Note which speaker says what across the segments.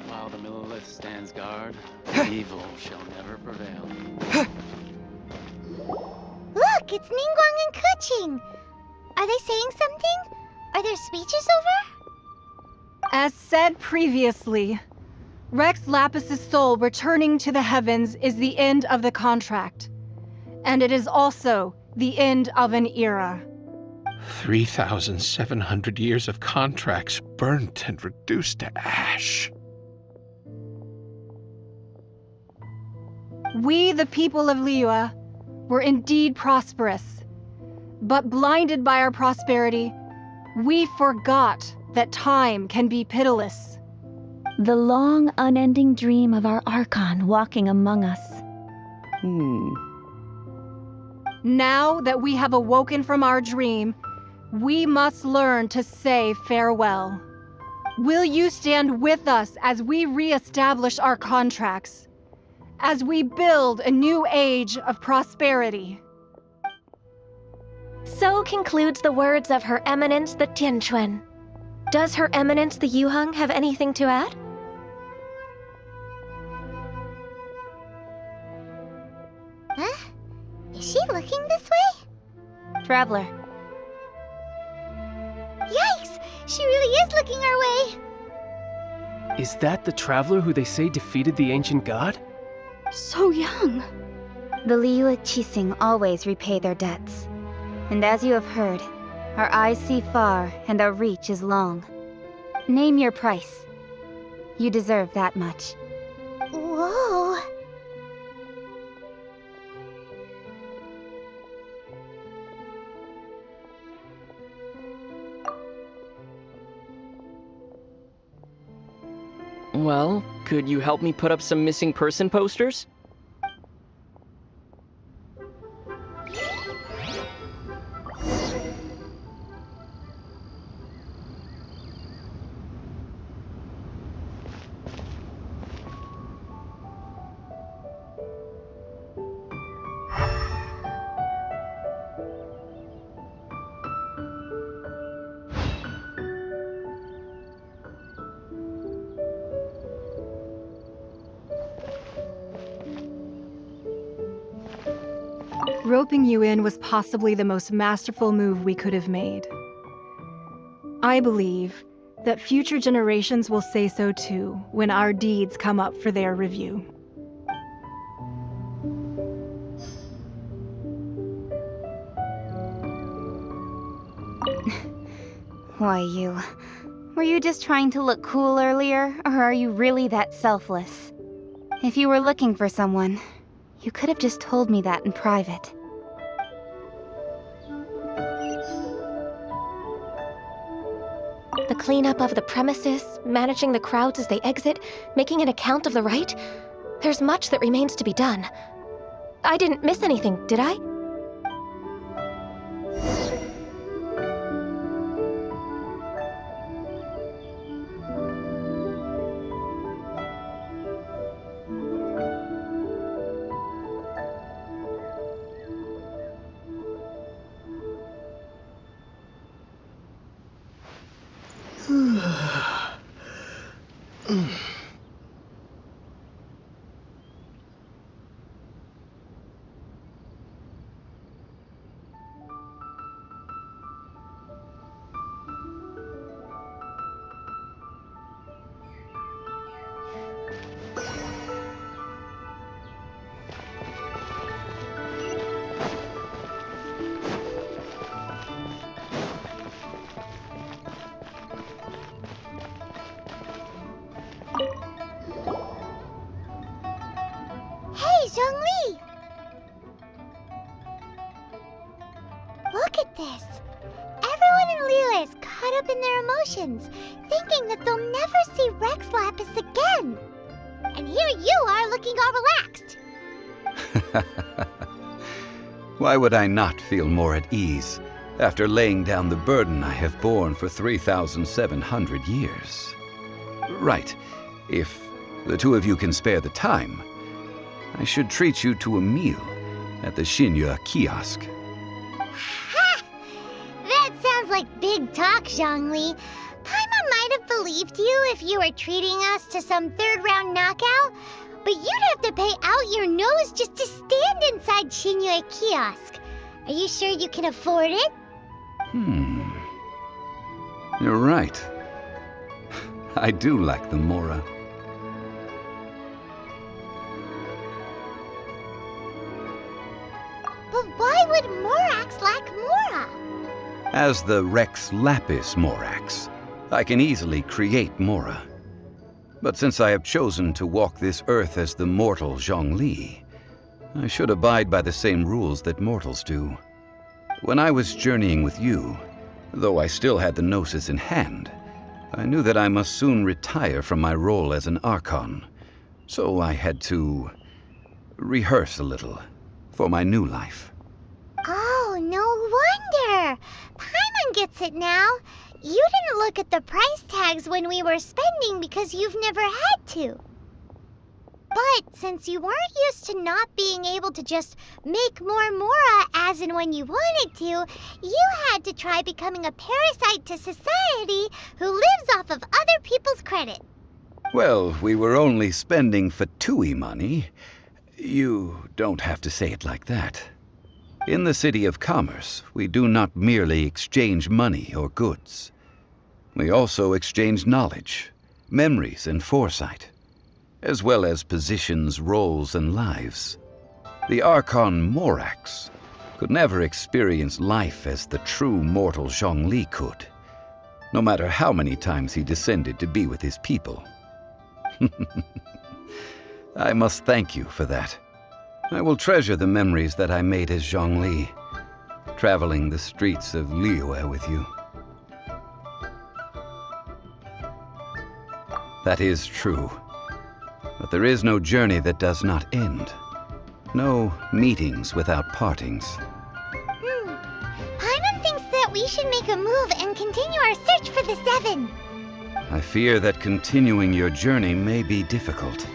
Speaker 1: While the Millilith stands guard, evil shall never prevail.
Speaker 2: Look, it's Ningguang and Keqing. Are they saying something? Are their speeches over?
Speaker 3: As said previously, Rex Lapis's soul returning to the heavens is the end of the contract. And it is also the end of an era.
Speaker 4: 3,700 years of contracts burnt and reduced to ash.
Speaker 3: We, the people of Liyue, were indeed prosperous. But blinded by our prosperity, we forgot that time can be pitiless.
Speaker 5: The long, unending dream of our Archon walking among us.
Speaker 3: Now that we have awoken from our dream, we must learn to say farewell. Will you stand with us as we re-establish our contracts? As we build a new age of prosperity?
Speaker 6: So concludes the words of Her Eminence the Tianquan. Does Her Eminence the Yuheng have anything to add?
Speaker 2: Huh? Is she looking this way?
Speaker 6: Traveler.
Speaker 2: Yikes! She really is looking our way!
Speaker 7: Is that the traveler who they say defeated the ancient god?
Speaker 5: So young.
Speaker 8: The Liyue Qixing always repay their debts. And as you have heard, our eyes see far and our reach is long. Name your price. You deserve that much.
Speaker 2: Whoa!
Speaker 7: Well, could you help me put up some missing person posters?
Speaker 3: Roping you in was possibly the most masterful move we could have made. I believe that future generations will say so too when our deeds come up for their review.
Speaker 8: Why, were you just trying to look cool earlier, or are you really that selfless? If you were looking for someone, you could have just told me that in private.
Speaker 6: The cleanup of the premises, managing the crowds as they exit, making an account of the rite? There's much that remains to be done. I didn't miss anything, did I?
Speaker 2: caught up in their emotions, thinking that they'll never see Rex Lapis again. And here you are looking all relaxed.
Speaker 9: Why would I not feel more at ease after laying down the burden I have borne for 3,700 years? Right, if the two of you can spare the time, I should treat you to a meal at the Liyue kiosk.
Speaker 2: Ha! That sounds like big talk, Zhongli. Paimon might have believed you if you were treating us to some third-round knockout, but you'd have to pay out your nose just to stand inside Liyue kiosk. Are you sure you can afford it?
Speaker 9: You're right. I do like the Mora.
Speaker 2: But why would Morax lack Mora?
Speaker 9: As the Rex Lapis Morax, I can easily create Mora. But since I have chosen to walk this earth as the mortal Zhongli, I should abide by the same rules that mortals do. When I was journeying with you, though I still had the Gnosis in hand, I knew that I must soon retire from my role as an Archon, so I had to rehearse a little for my new life.
Speaker 2: Oh, no wonder! Paimon gets it now. You didn't look at the price tags when we were spending because you've never had to. But since you weren't used to not being able to just make more Mora as and when you wanted to, you had to try becoming a parasite to society who lives off of other people's credit.
Speaker 9: Well, we were only spending Fatui money. You don't have to say it like that. In the City of Commerce, we do not merely exchange money or goods. We also exchange knowledge, memories, and foresight, as well as positions, roles, and lives. The Archon Morax could never experience life as the true mortal Zhongli could, no matter how many times he descended to be with his people. I must thank you for that. I will treasure the memories that I made as Zhongli, traveling the streets of Liyue with you. That is true. But there is no journey that does not end. No meetings without partings.
Speaker 2: Paimon thinks that we should make a move and continue our search for the Seven.
Speaker 9: I fear that continuing your journey may be difficult.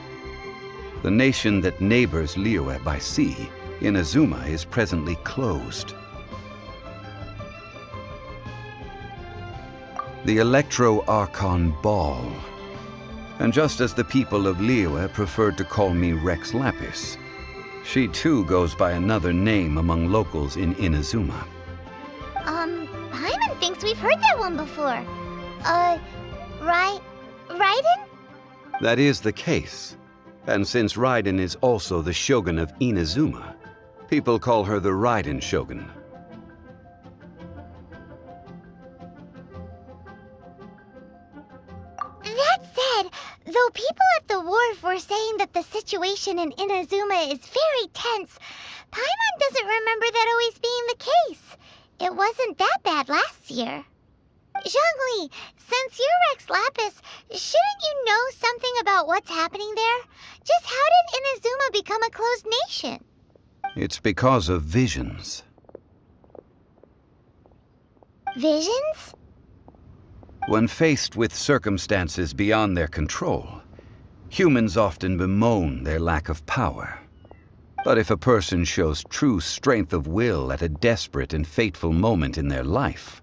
Speaker 9: The nation that neighbors Liyue by sea, Inazuma, is presently closed. The Electro-Archon Ball. And just as the people of Liyue preferred to call me Rex Lapis, she too goes by another name among locals in Inazuma.
Speaker 2: Paimon thinks we've heard that one before. Raiden?
Speaker 9: That is the case. And since Raiden is also the Shogun of Inazuma, people call her the Raiden Shogun.
Speaker 2: That said, though people at the wharf were saying that the situation in Inazuma is very tense, Paimon doesn't remember that always being the case. It wasn't that bad last year. Zhongli, since you're Rex Lapis, shouldn't you know something about what's happening there? Just how did Inazuma become a closed nation?
Speaker 9: It's because of visions.
Speaker 2: Visions?
Speaker 9: When faced with circumstances beyond their control, humans often bemoan their lack of power. But if a person shows true strength of will at a desperate and fateful moment in their life,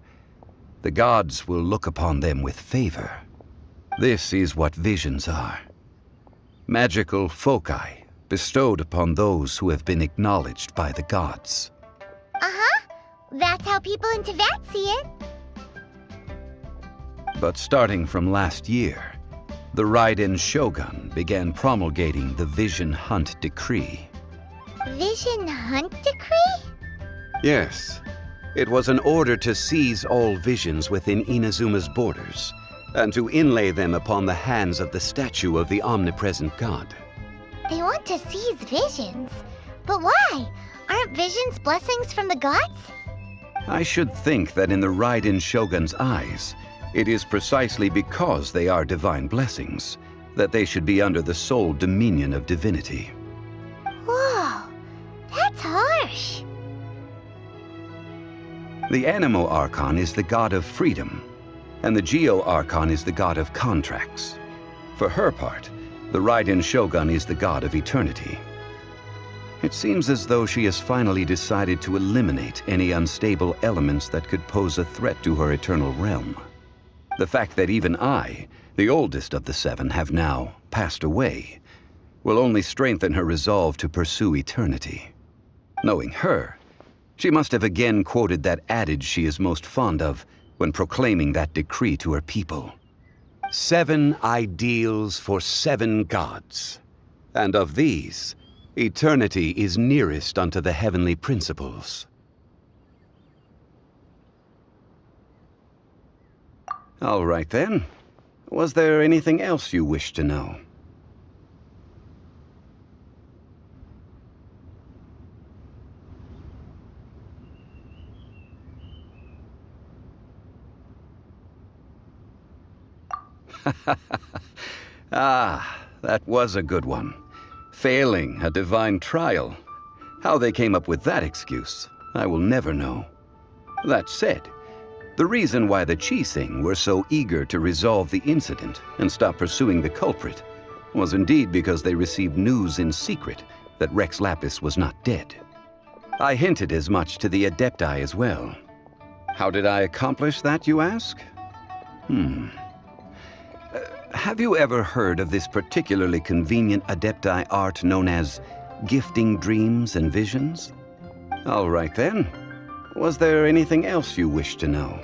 Speaker 9: the gods will look upon them with favor. This is what visions are. Magical foci bestowed upon those who have been acknowledged by the gods.
Speaker 2: Uh-huh. That's how people in Teyvat see it.
Speaker 9: But starting from last year, the Raiden Shogun began promulgating the Vision Hunt Decree.
Speaker 2: Vision Hunt Decree?
Speaker 9: Yes. It was an order to seize all visions within Inazuma's borders, and to inlay them upon the hands of the statue of the omnipresent god.
Speaker 2: They want to seize visions. But why? Aren't visions blessings from the gods?
Speaker 9: I should think that in the Raiden Shogun's eyes, it is precisely because they are divine blessings that they should be under the sole dominion of divinity.
Speaker 2: Whoa, that's harsh.
Speaker 9: The Anemo Archon is the god of freedom, and the Geo Archon is the god of contracts. For her part, the Raiden Shogun is the god of eternity. It seems as though she has finally decided to eliminate any unstable elements that could pose a threat to her eternal realm. The fact that even I, the oldest of the seven, have now passed away, will only strengthen her resolve to pursue eternity. Knowing her, she must have again quoted that adage she is most fond of when proclaiming that decree to her people. 7 ideals for 7 gods, and of these, eternity is nearest unto the heavenly principles. All right then. Was there anything else you wished to know? Ah, that was a good one. Failing a divine trial. How they came up with that excuse, I will never know. That said, the reason why the Qixing were so eager to resolve the incident and stop pursuing the culprit was indeed because they received news in secret that Rex Lapis was not dead. I hinted as much to the Adepti as well. How did I accomplish that, you ask? Have you ever heard of this particularly convenient Adepti art known as gifting dreams and visions? All right then. Was there anything else you wished to know?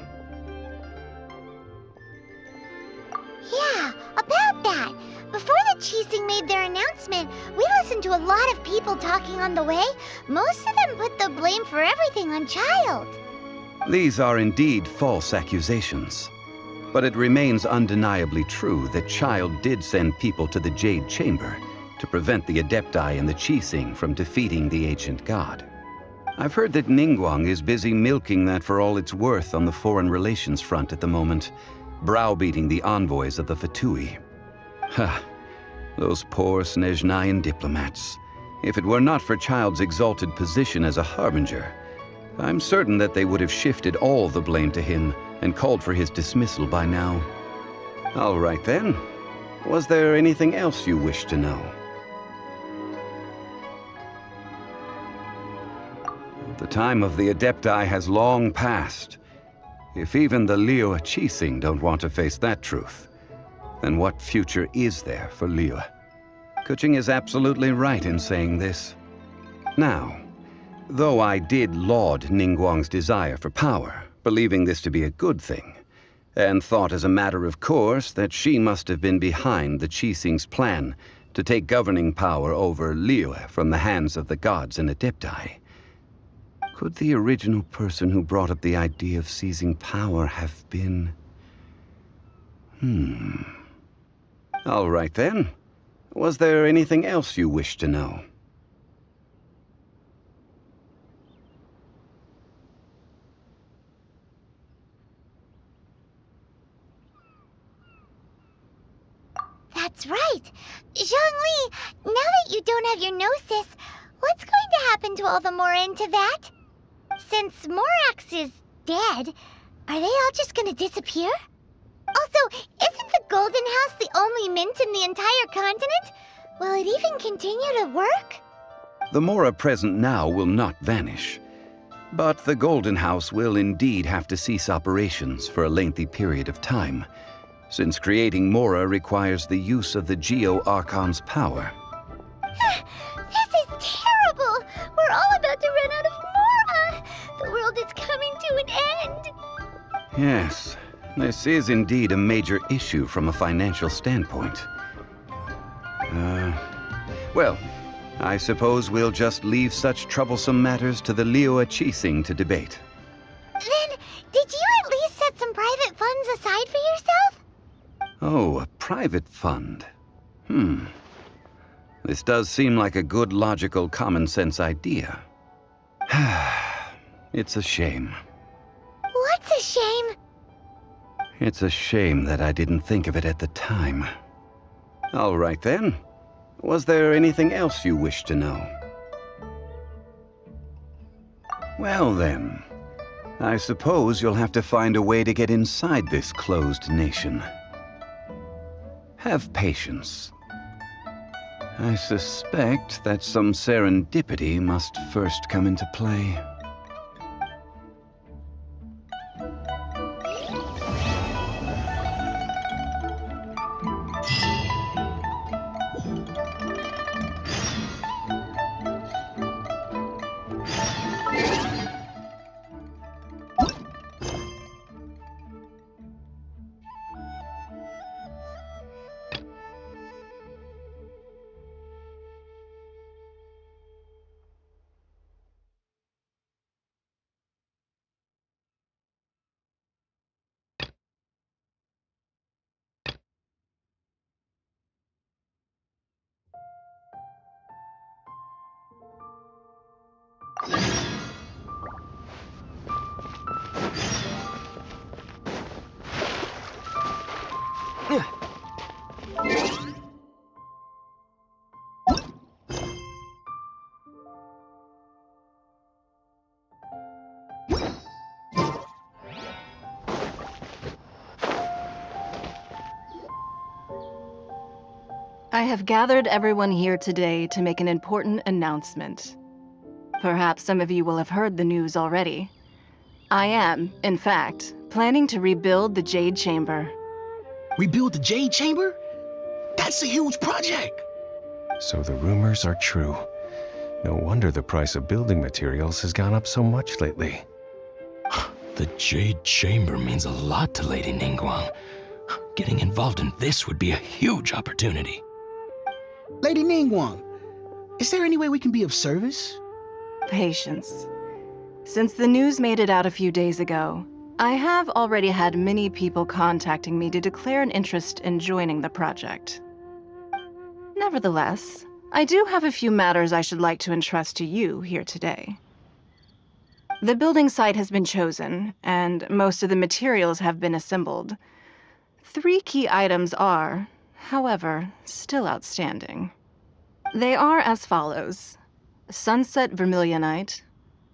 Speaker 2: Yeah, about that. Before the Qixing made their announcement, we listened to a lot of people talking on the way. Most of them put the blame for everything on Child.
Speaker 9: These are indeed false accusations. But it remains undeniably true that Child did send people to the Jade Chamber to prevent the Adepti and the Qixing from defeating the ancient god. I've heard that Ningguang is busy milking that for all it's worth on the foreign relations front at the moment, browbeating the envoys of the Fatui. Ha! Those poor Snezhnayan diplomats. If it were not for Child's exalted position as a harbinger, I'm certain that they would have shifted all the blame to him and called for his dismissal by now. All right then. Was there anything else you wished to know? The time of the Adepti has long passed. If even the Liyue Qixing don't want to face that truth, then what future is there for Liyue? Kuching is absolutely right in saying this. Now, though I did laud Ningguang's desire for power, believing this to be a good thing, and thought as a matter of course that she must have been behind the Qixing's plan to take governing power over Liyue from the hands of the gods and Adepti, could the original person who brought up the idea of seizing power have been... All right then. Was there anything else you wished to know?
Speaker 2: That's right. Zhongli, now that you don't have your gnosis, what's going to happen to all the Mora in Teyvat? Since Morax is dead, are they all just gonna disappear? Also, isn't the Golden House the only mint in the entire continent? Will it even continue to work?
Speaker 9: The Mora present now will not vanish. But the Golden House will indeed have to cease operations for a lengthy period of time, since creating Mora requires the use of the Geo Archon's power.
Speaker 2: This is terrible! We're all about to run out of Mora! The world is coming to an end!
Speaker 9: Yes, this is indeed a major issue from a financial standpoint. Well, I suppose we'll just leave such troublesome matters to the Liyue Qixing to debate.
Speaker 2: Then, did you at least set some private funds aside for yourself?
Speaker 9: Oh, a private fund. This does seem like a good, logical, common-sense idea. It's a shame.
Speaker 2: That's a shame.
Speaker 9: It's a shame that I didn't think of it at the time. All right then. Was there anything else you wish to know? Well then, I suppose you'll have to find a way to get inside this closed nation. Have patience. I suspect that some serendipity must first come into play.
Speaker 3: I have gathered everyone here today to make an important announcement. Perhaps some of you will have heard the news already. I am, in fact, planning to rebuild the Jade Chamber.
Speaker 10: Rebuild the Jade Chamber? That's a huge project!
Speaker 11: So the rumors are true. No wonder the price of building materials has gone up so much lately.
Speaker 10: The Jade Chamber means a lot to Lady Ningguang. Getting involved in this would be a huge opportunity.
Speaker 12: Lady Ningguang, is there any way we can be of service?
Speaker 3: Patience. Since the news made it out a few days ago, I have already had many people contacting me to declare an interest in joining the project. Nevertheless, I do have a few matters I should like to entrust to you here today. The building site has been chosen, and most of the materials have been assembled. 3 key items are, however, still outstanding. They are as follows: Sunset Vermilionite,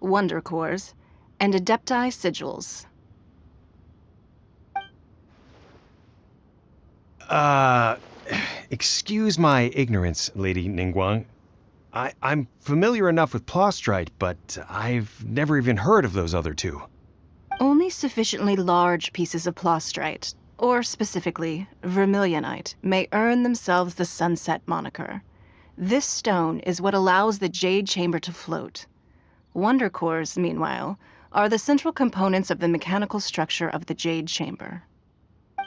Speaker 3: Wonder Cores, and Adepti Sigils.
Speaker 11: Excuse my ignorance, Lady Ningguang. I'm familiar enough with Plostrite, but I've never even heard of those other 2.
Speaker 3: Only sufficiently large pieces of Plostrite, or specifically Vermilionite, may earn themselves the Sunset moniker. This stone is what allows the Jade Chamber to float. Wonder Cores, meanwhile, are the central components of the mechanical structure of the Jade Chamber.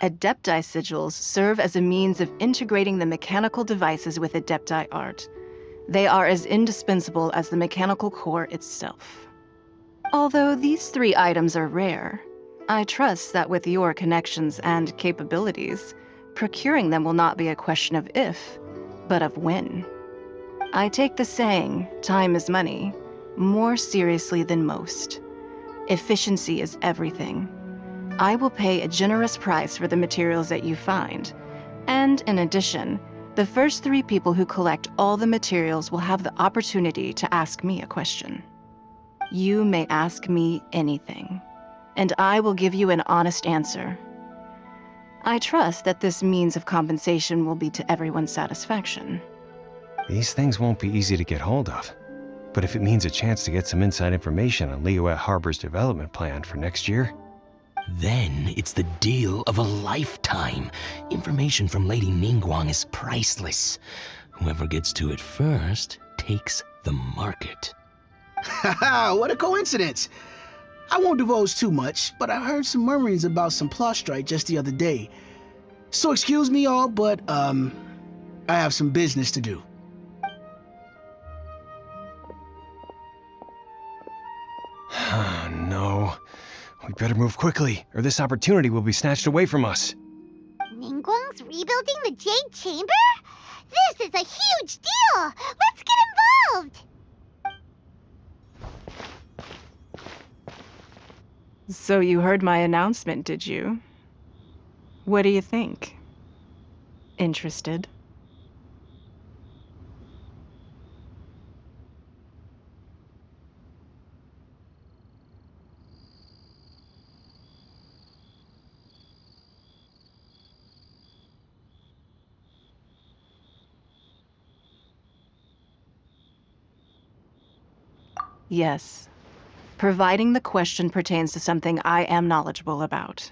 Speaker 3: Adepti Sigils serve as a means of integrating the mechanical devices with Adepti art. They are as indispensable as the mechanical core itself. Although these 3 items are rare, I trust that with your connections and capabilities, procuring them will not be a question of if, but of when. I take the saying, time is money, more seriously than most. Efficiency is everything. I will pay a generous price for the materials that you find, and in addition, the first 3 people who collect all the materials will have the opportunity to ask me a question. You may ask me anything, and I will give you an honest answer. I trust that this means of compensation will be to everyone's satisfaction.
Speaker 11: These things won't be easy to get hold of. But if it means a chance to get some inside information on Liyue Harbor's development plan for next year...
Speaker 10: Then it's the deal of a lifetime. Information from Lady Ningguang is priceless. Whoever gets to it first takes the market.
Speaker 12: Haha, what a coincidence! I won't divulge too much, but I heard some murmurings about some Plostrite just the other day. So excuse me all, but, I have some business to do.
Speaker 11: No. We better move quickly, or this opportunity will be snatched away from us.
Speaker 2: Ningguang's rebuilding the Jade Chamber? This is a huge deal! Let's get involved!
Speaker 13: So you heard my announcement, did you? What do you think? Interested? Yes, providing the question pertains to something I am knowledgeable about.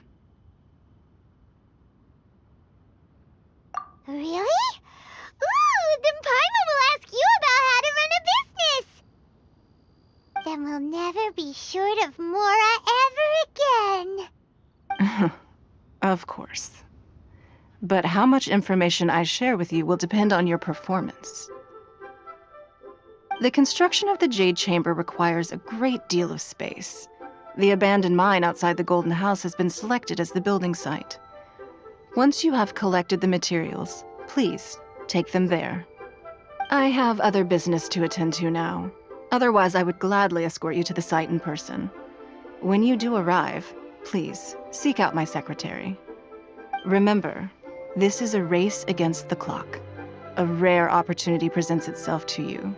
Speaker 2: Really? Ooh, then Paimon will ask you about how to run a business! Then we'll never be short of Mora ever again.
Speaker 13: Of course. But how much information I share with you will depend on your performance. The construction of the Jade Chamber requires a great deal of space. The abandoned mine outside the Golden House has been selected as the building site. Once you have collected the materials, please take them there. I have other business to attend to now. Otherwise, I would gladly escort you to the site in person. When you do arrive, please seek out my secretary. Remember, this is a race against the clock. A rare opportunity presents itself to you.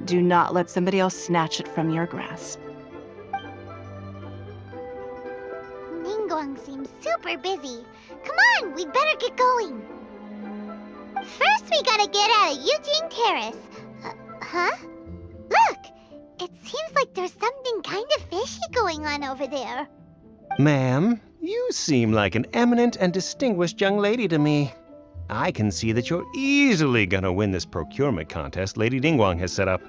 Speaker 13: Do not let somebody else snatch it from your grasp.
Speaker 2: Ningguang seems super busy. Come on, we better get going. First, we gotta get out of Yujing Terrace. Huh? Look! It seems like there's something kind of fishy going on over there.
Speaker 11: Ma'am, you seem like an eminent and distinguished young lady to me. I can see that you're easily gonna win this procurement contest Lady Ningguang has set up.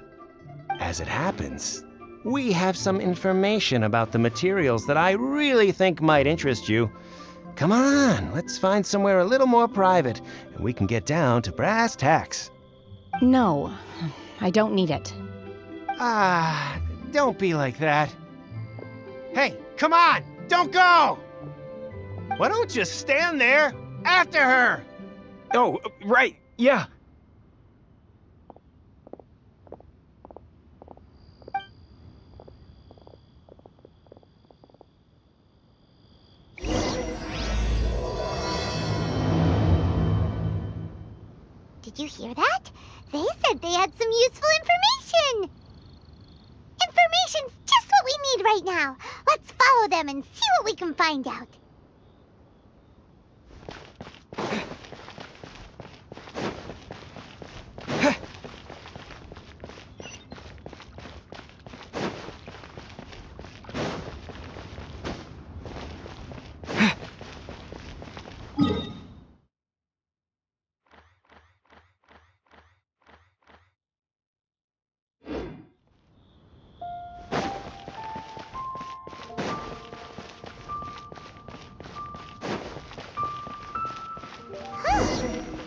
Speaker 11: As it happens, we have some information about the materials that I really think might interest you. Come on, let's find somewhere a little more private, and we can get down to brass tacks.
Speaker 14: No, I don't need it.
Speaker 11: Ah, don't be like that. Hey, come on, don't go! Why don't you stand there after her?
Speaker 7: Oh, right, yeah.
Speaker 2: Did you hear that? They said they had some useful information! Information's just what we need right now. Let's follow them and see what we can find out.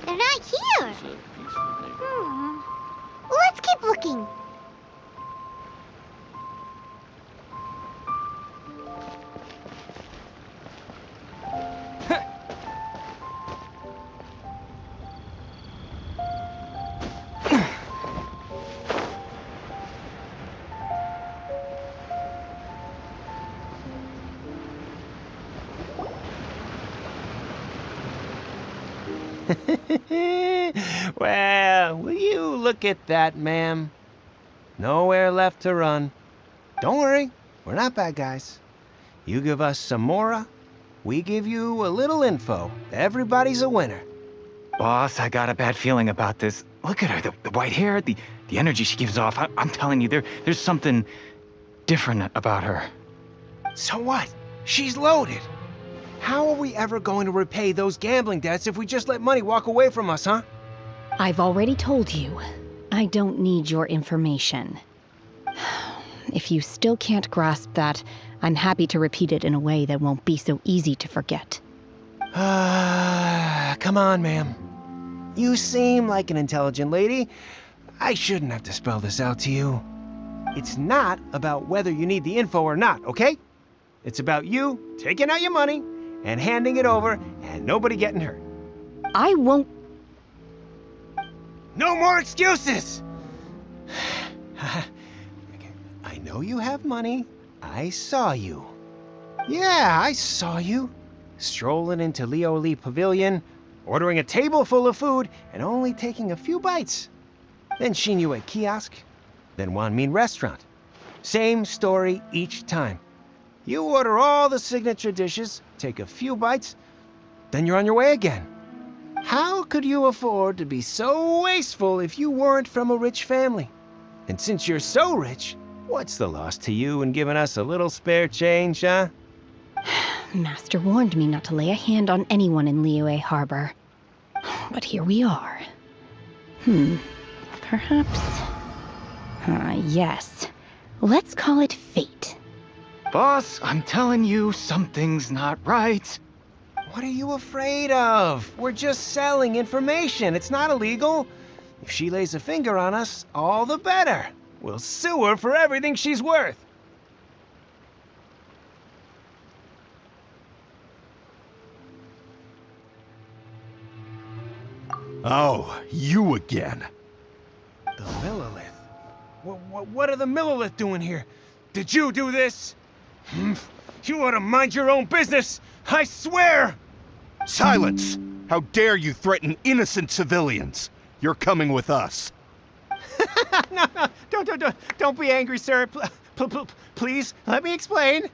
Speaker 2: They're not here. Let's keep looking.
Speaker 11: Well, will you look at that, ma'am? Nowhere left to run. Don't worry, we're not bad guys. You give us some Mora, we give you a little info. Everybody's a winner.
Speaker 15: Boss, I got a bad feeling about this. Look at her, the white hair, the energy she gives off. I'm telling you, there's something different about her.
Speaker 11: So what? She's loaded. How are we ever going to repay those gambling debts if we just let money walk away from us, huh?
Speaker 14: I've already told you, I don't need your information. If you still can't grasp that, I'm happy to repeat it in a way that won't be so easy to forget.
Speaker 11: Come on, ma'am. You seem like an intelligent lady. I shouldn't have to spell this out to you. It's not about whether you need the info or not, okay? It's about you taking out your money and handing it over and nobody getting hurt.
Speaker 14: I won't.
Speaker 11: No more excuses! I know you have money. I saw you. Yeah, I saw you. Strolling into Liyue Pavilion, ordering a table full of food, and only taking a few bites. Then Xinyue Kiosk, then Wanmin Restaurant. Same story each time. You order all the signature dishes, take a few bites, then you're on your way again. How could you afford to be so wasteful if you weren't from a rich family? And since you're so rich, what's the loss to you in giving us a little spare change, huh?
Speaker 14: Master warned me not to lay a hand on anyone in Liyue Harbor. But here we are. Perhaps... yes. Let's call it fate.
Speaker 15: Boss, I'm telling you, something's not right.
Speaker 11: What are you afraid of? We're just selling information. It's not illegal. If she lays a finger on us, all the better. We'll sue her for everything she's worth.
Speaker 4: Oh, you again.
Speaker 11: The Millilith. What are the Millilith doing here? Did you do this? You ought to mind your own business, I swear!
Speaker 4: Silence! How dare you threaten innocent civilians? You're coming with us.
Speaker 11: No, don't be angry, sir. Please, let me explain.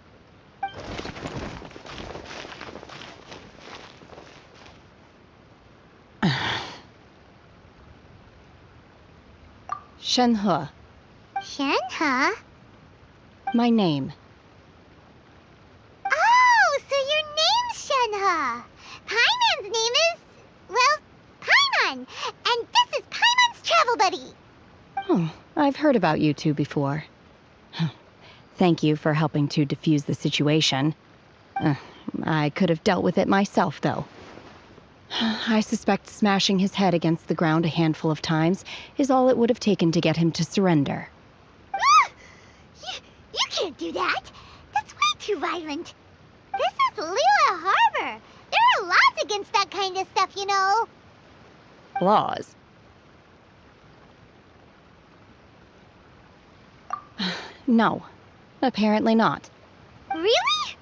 Speaker 14: Shenhe,
Speaker 2: Shenhe?
Speaker 14: my name.
Speaker 2: Oh, so your name's Shenhe. Paimon's name is, well, Paimon. And this is Paimon's travel buddy.
Speaker 14: Oh, I've heard about you two before. Thank you for helping to defuse the situation. I could have dealt with it myself, though. I suspect smashing his head against the ground a handful of times is all it would have taken to get him to surrender.
Speaker 2: You can't do that. That's way too violent. This is Liyue Harbor. There are laws against that kind of stuff, you know.
Speaker 14: Laws? No, apparently not.
Speaker 2: Really?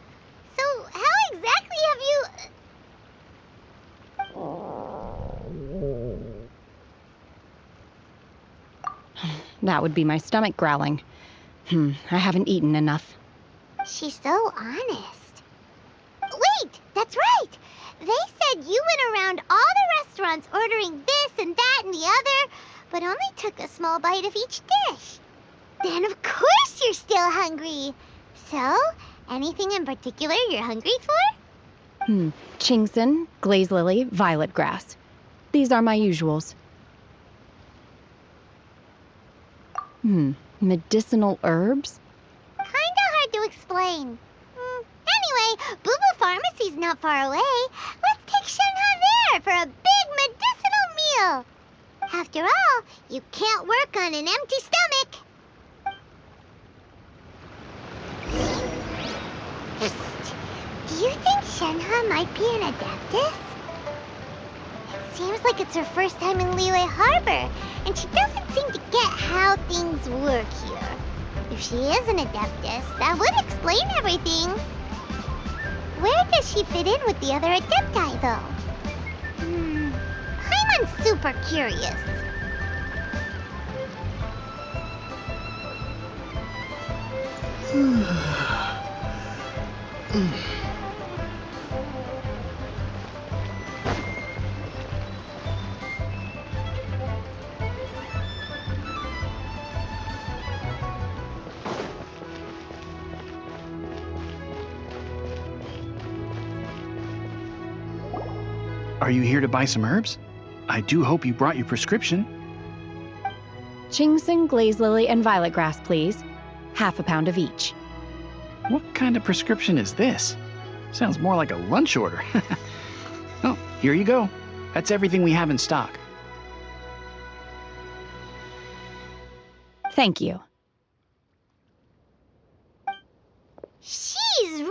Speaker 2: So how exactly have you...
Speaker 14: That would be my stomach growling. I haven't eaten enough.
Speaker 2: She's so honest. Wait, that's right. They said you went around all the restaurants ordering this and that and the other, but only took a small bite of each dish. Then of course you're still hungry. So, anything in particular you're hungry for?
Speaker 14: Chingson, glaze lily, violet grass. These are my usuals. Medicinal herbs?
Speaker 2: Kinda hard to explain. Anyway, Boo Boo Pharmacy's not far away. Let's take Shenhe there for a big medicinal meal. After all, you can't work on an empty stomach. Do you think Shenhe might be an adeptus? It seems like it's her first time in Liyue Harbor, and she doesn't seem to get how things work here. If she is an adeptus, that would explain everything. Where does she fit in with the other adepti, though? Paimon's super curious.
Speaker 16: Are you here to buy some herbs? I do hope you brought your prescription.
Speaker 14: Chingson, glaze lily, and violet grass, please. Half a pound of each.
Speaker 16: What kind of prescription is this? Sounds more like a lunch order. Oh, here you go. That's everything we have in stock.
Speaker 14: Thank you.
Speaker 2: She's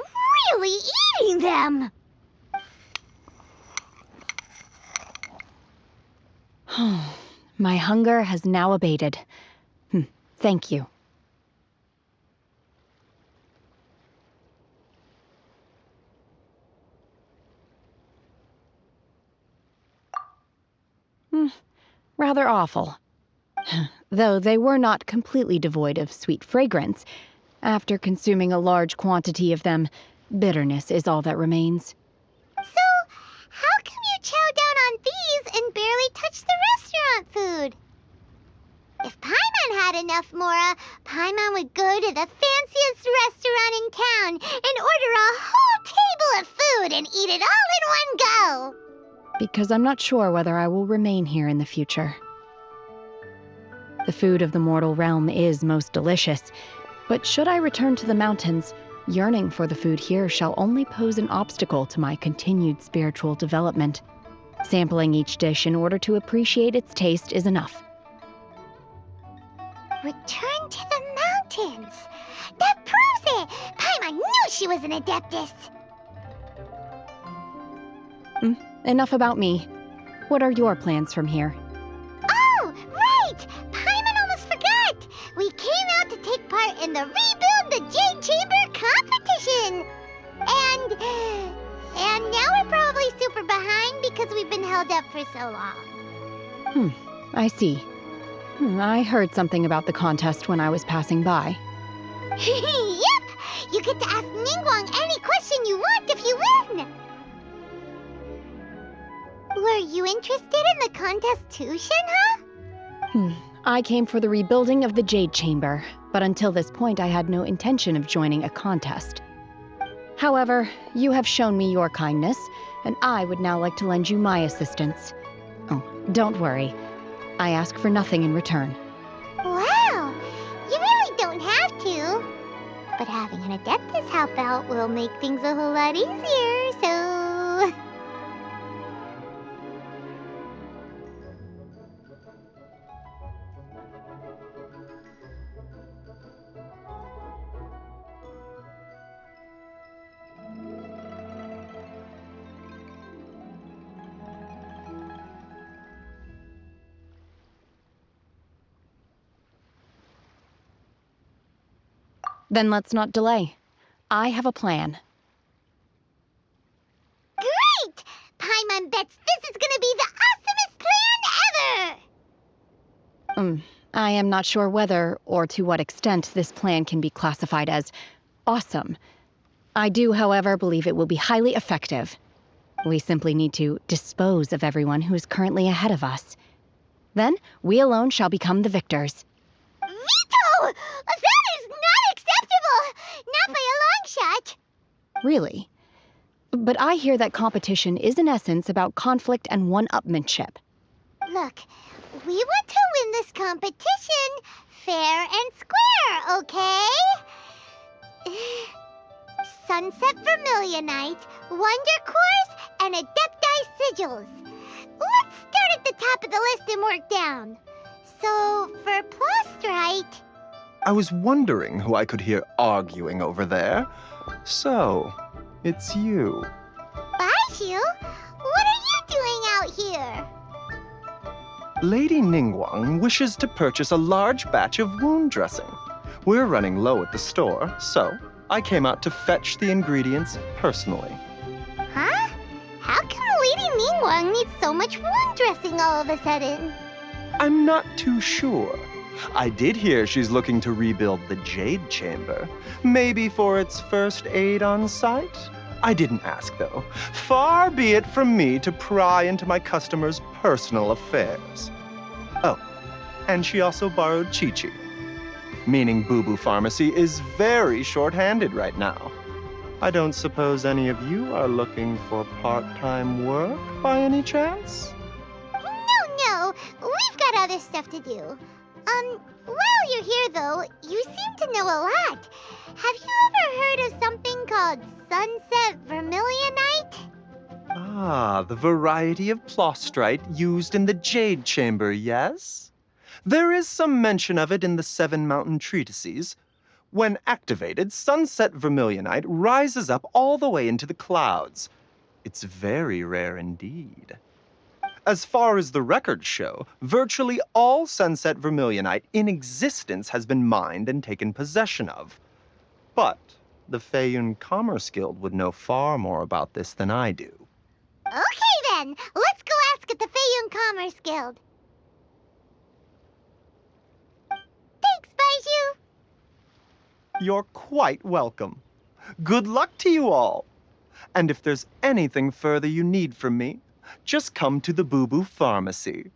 Speaker 2: really eating them!
Speaker 14: My hunger has now abated. Thank you. Rather awful. Though they were not completely devoid of sweet fragrance. After consuming a large quantity of them, bitterness is all that remains.
Speaker 2: So, how come you chow down on these and barely touch the restaurant food? If Paimon had enough Mora, Paimon would go to the fanciest restaurant in town and order a whole table of food and eat it all in one go.
Speaker 14: Because I'm not sure whether I will remain here in the future. The food of the mortal realm is most delicious, but should I return to the mountains, yearning for the food here shall only pose an obstacle to my continued spiritual development. Sampling each dish in order to appreciate its taste is enough.
Speaker 2: Return to the mountains! That proves it! Paimon knew she was an Adeptus!
Speaker 14: Enough about me. What are your plans from here?
Speaker 2: Oh, right! Paimon almost forgot! We came out to take part in the Rebuild the Jade Chamber competition! And now we're probably super behind because we've been held up for so long.
Speaker 14: I see. I heard something about the contest when I was passing by.
Speaker 2: Yep! You get to ask Ningguang any question you want if you win! Were you interested in the contest too, Shenhe?
Speaker 14: I came for the rebuilding of the Jade Chamber, but until this point I had no intention of joining a contest. However, you have shown me your kindness, and I would now like to lend you my assistance. Oh, don't worry. I ask for nothing in return.
Speaker 2: Wow! You really don't have to. But having an Adeptus help out will make things a whole lot easier, so...
Speaker 14: Then let's not delay. I have a plan.
Speaker 2: Great! Paimon bets this is gonna be the awesomest plan ever!
Speaker 14: I am not sure whether or to what extent this plan can be classified as awesome. I do, however, believe it will be highly effective. We simply need to dispose of everyone who is currently ahead of us. Then, we alone shall become the victors.
Speaker 2: Veto! That is not acceptable! Not by a long shot!
Speaker 14: Really? But I hear that competition is in essence about conflict and one-upmanship.
Speaker 2: Look, we want to win this competition fair and square, okay? Sunset Vermilionite, Wonder Cores, and Adepti Sigils. Let's start at the top of the list and work down. So, for Plostrite...
Speaker 17: I was wondering who I could hear arguing over there. So, it's you.
Speaker 2: Baishu? What are you doing out here?
Speaker 17: Lady Ningguang wishes to purchase a large batch of wound dressing. We're running low at the store, so I came out to fetch the ingredients personally.
Speaker 2: Huh? How come Lady Ningguang needs so much wound dressing all of a sudden?
Speaker 17: I'm not too sure. I did hear she's looking to rebuild the Jade Chamber. Maybe for its first aid on site? I didn't ask, though. Far be it from me to pry into my customers' personal affairs. Oh, and she also borrowed Chi-Chi. Meaning Boo Boo Pharmacy is very short-handed right now. I don't suppose any of you are looking for part-time work by any chance?
Speaker 2: No, we've got other stuff to do. While you're here though, you seem to know a lot. Have you ever heard of something called Sunset Vermilionite?
Speaker 17: Ah, the variety of plostrite used in the Jade Chamber, yes? There is some mention of it in the Seven Mountain Treatises. When activated, Sunset Vermilionite rises up all the way into the clouds. It's very rare indeed. As far as the records show, virtually all Sunset Vermilionite in existence has been mined and taken possession of. But the Feiyun Commerce Guild would know far more about this than I do.
Speaker 2: Okay then, let's go ask at the Feiyun Commerce Guild.
Speaker 17: You're quite welcome. Good luck to you all. And if there's anything further you need from me, just come to the Boo Boo Pharmacy.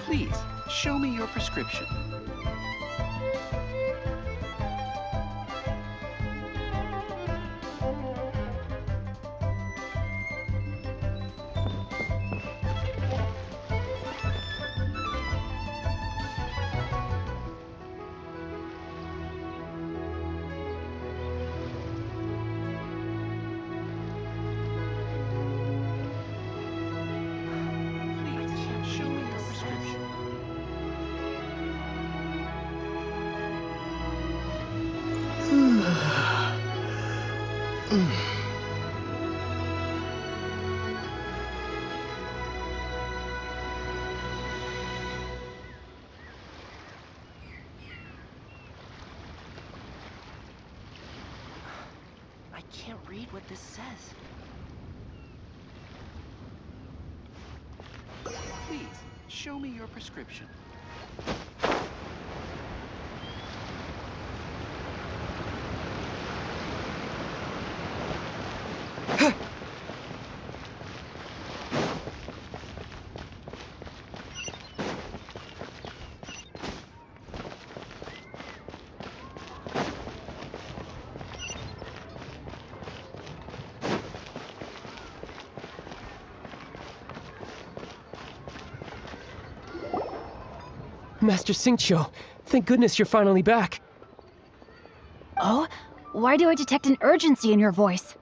Speaker 16: Please, show me your prescription.
Speaker 1: I can't read what this says.
Speaker 16: Please, show me your prescription.
Speaker 18: Master Xingqiu, thank goodness you're finally back.
Speaker 14: Oh? Why do I detect an urgency in your voice?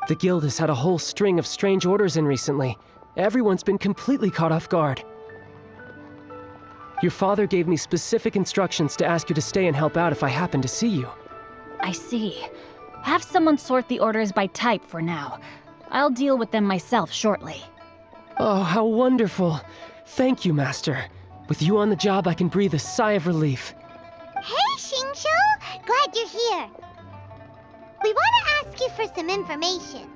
Speaker 18: The guild has had a whole string of strange orders in recently. Everyone's been completely caught off guard. Your father gave me specific instructions to ask you to stay and help out if I happen to see you.
Speaker 14: I see. Have someone sort the orders by type for now. I'll deal with them myself shortly.
Speaker 18: Oh, how wonderful. Thank you, Master. With you on the job, I can breathe a sigh of relief.
Speaker 2: Hey, Xingqiu! Glad you're here. We want to ask you for some information.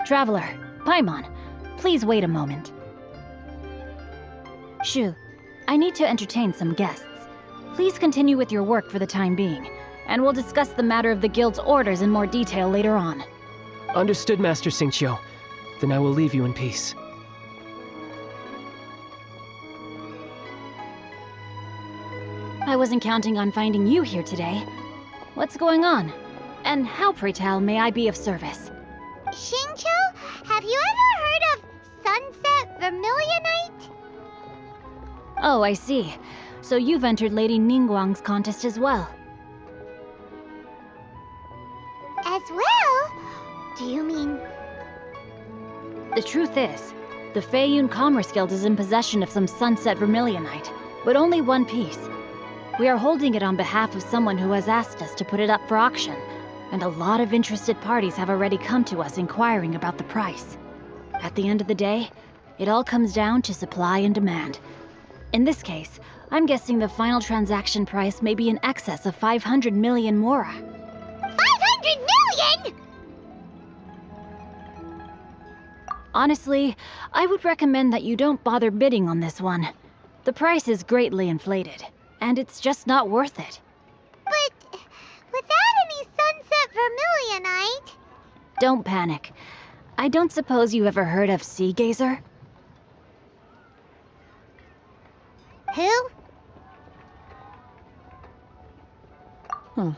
Speaker 14: Traveler, Paimon, please wait a moment. Shu, I need to entertain some guests. Please continue with your work for the time being, and we'll discuss the matter of the guild's orders in more detail later on.
Speaker 18: Understood, Master Xingqiu. Then I will leave you in peace.
Speaker 14: I wasn't counting on finding you here today. What's going on? And how, pray tell, may I be of service?
Speaker 2: Xingqiu, have you ever heard of Sunset Vermilionite?
Speaker 14: Oh, I see. So you've entered Lady Ningguang's contest as well.
Speaker 2: As well? Do you mean...
Speaker 14: The truth is, the Feiyun Commerce Guild is in possession of some Sunset Vermilionite, but only one piece. We are holding it on behalf of someone who has asked us to put it up for auction, and a lot of interested parties have already come to us inquiring about the price. At the end of the day, it all comes down to supply and demand. In this case, I'm guessing the final transaction price may be in excess of 500 million mora.
Speaker 2: 500 million?!
Speaker 14: Honestly, I would recommend that you don't bother bidding on this one. The price is greatly inflated, and it's just not worth it.
Speaker 2: But without any Sunset Vermilionite...
Speaker 14: Don't panic. I don't suppose you ever heard of Sea Gazer?
Speaker 2: Who?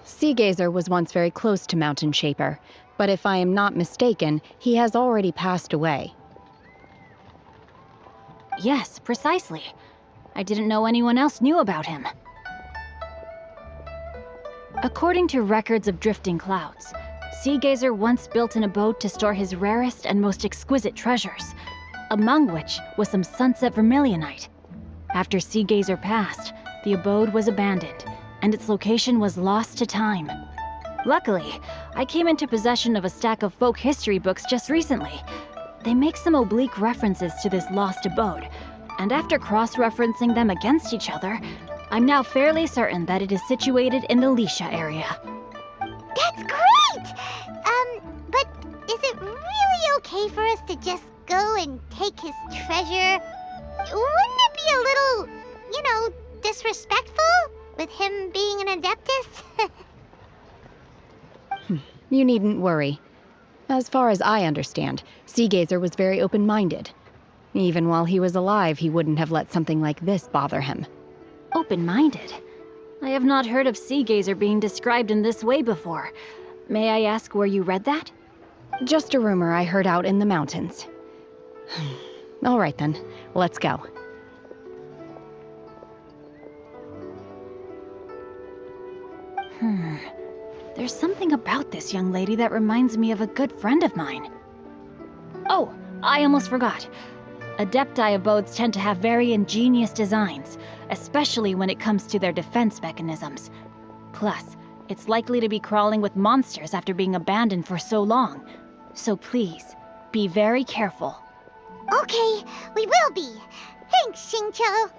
Speaker 14: Sea Gazer was once very close to Mountain Shaper, but if I am not mistaken, he has already passed away. Yes, precisely. I didn't know anyone else knew about him. According to records of drifting clouds, Sea Gazer once built an abode to store his rarest and most exquisite treasures, among which was some Sunset Vermilionite. After Sea Gazer passed, the abode was abandoned, and its location was lost to time.
Speaker 5: Luckily, I came into possession of a stack of folk history books just recently. They make some oblique references to this lost abode, and after cross-referencing them against each other, I'm now fairly certain that it is situated in the Liyue area.
Speaker 2: That's great! But is it really okay for us to just go and take his treasure? Wouldn't it be a little, disrespectful with him being an Adeptus?
Speaker 14: You needn't worry. As far as I understand, Seagazer was very open-minded. Even while he was alive, he wouldn't have let something like this bother him.
Speaker 5: Open-minded? I have not heard of Seagazer being described in this way before. May I ask where you read that?
Speaker 14: Just a rumor I heard out in the mountains. All right then, let's go.
Speaker 5: There's something about this young lady that reminds me of a good friend of mine. Oh, I almost forgot. Adepti abodes tend to have very ingenious designs, especially when it comes to their defense mechanisms. Plus, it's likely to be crawling with monsters after being abandoned for so long. So please, be very careful.
Speaker 2: Okay, we will be. Thanks, Xingqiu.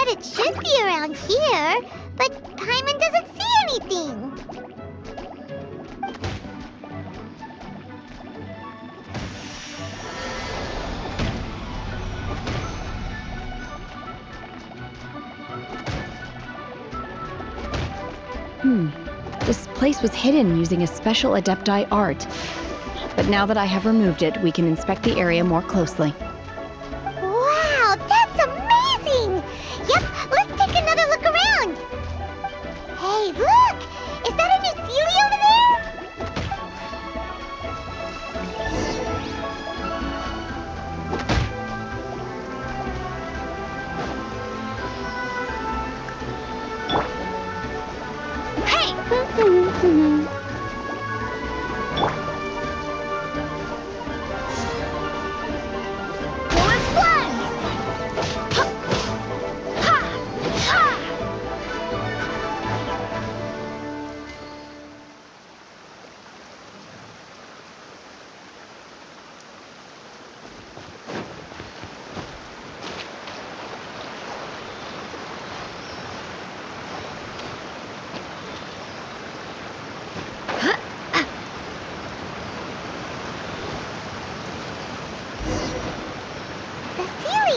Speaker 2: said it should be around here, but Paimon doesn't see anything.
Speaker 14: This place was hidden using a special Adepti art. But now that I have removed it, we can inspect the area more closely.
Speaker 2: Wow, that's amazing! Yep, let's take another look around. Hey, look! Is that a new Sealy over there? Hey!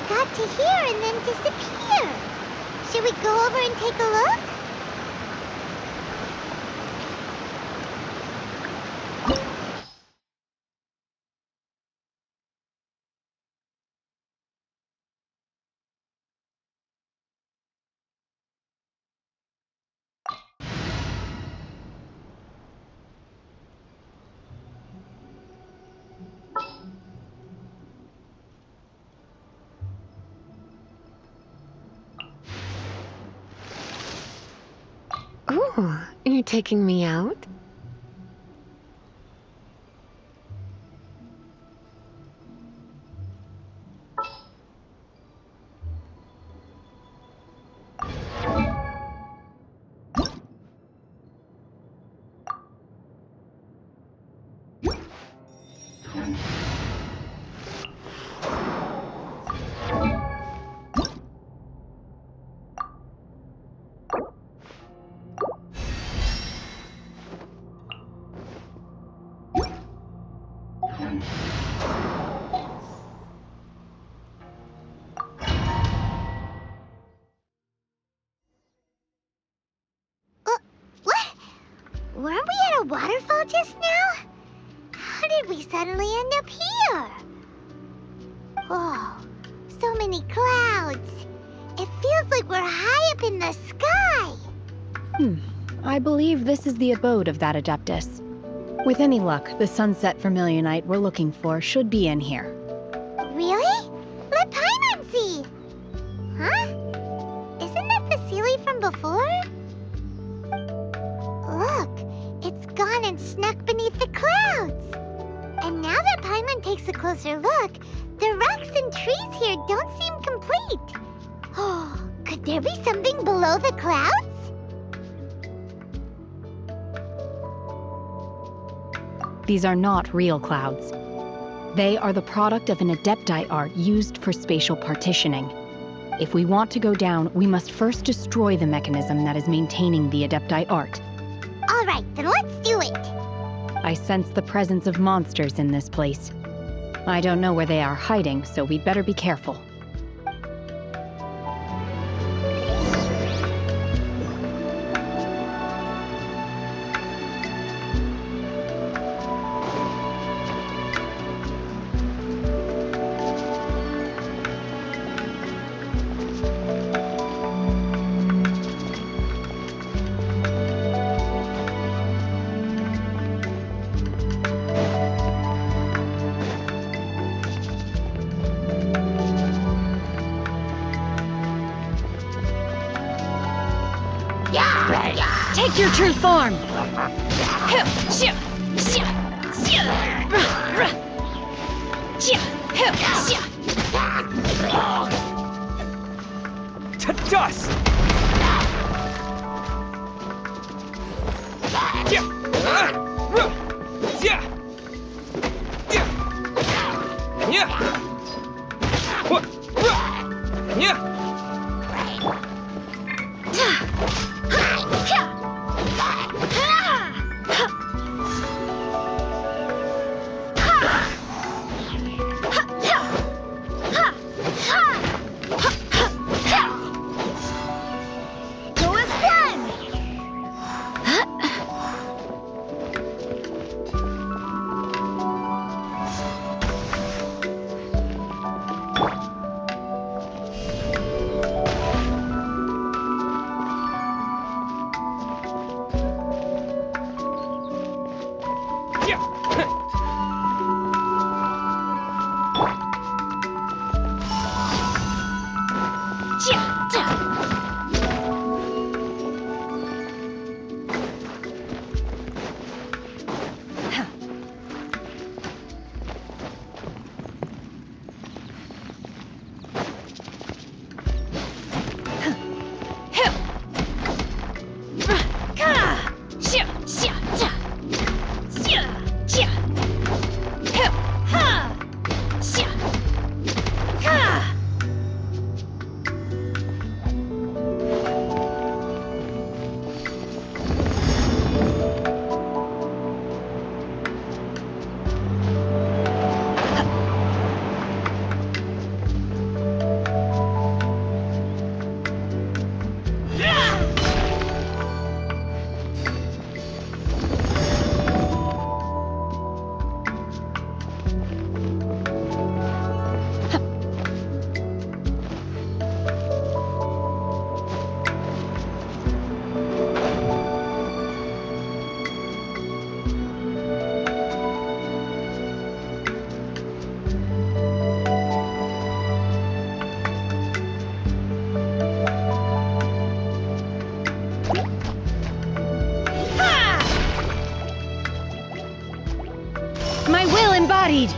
Speaker 2: Got to here and then disappear. Should we go over and take a look?
Speaker 19: Oh, you're taking me out?
Speaker 2: Weren't we at a waterfall just now? How did we suddenly end up here? Oh, so many clouds. It feels like we're high up in the sky.
Speaker 14: I believe this is the abode of that Adeptus. With any luck, the sunset vermilionite we're looking for should be in here.
Speaker 2: Really? Let Paimon see. Huh? Isn't that the Sealy from before? Look, it's gone and snuck beneath the clouds. And now that Paimon takes a closer look, the rocks and trees here don't seem complete. Oh, could there be something below the clouds?
Speaker 14: These are not real clouds. They are the product of an Adepti art used for spatial partitioning. If we want to go down, we must first destroy the mechanism that is maintaining the Adepti art.
Speaker 2: All right, then let's do it.
Speaker 14: I sense the presence of monsters in this place. I don't know where they are hiding, so we'd better be careful. Take your true form!
Speaker 18: To dust!
Speaker 14: embodied!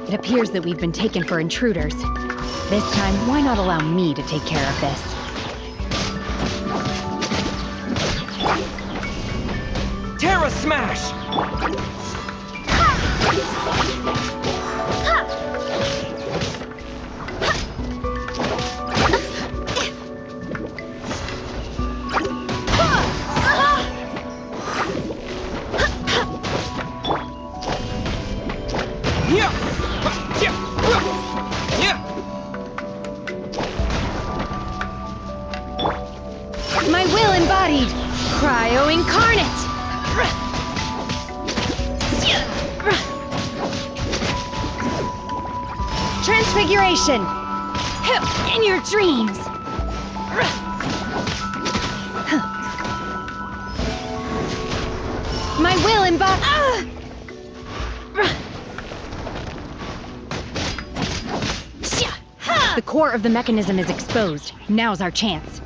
Speaker 14: It appears that we've been taken for intruders. This time, why not allow me to take care of this?
Speaker 18: Terra Smash!
Speaker 14: My will embodied! Cryo incarnate! Transfiguration! In your dreams! My will embodied! The core of the mechanism is exposed. Now's our chance.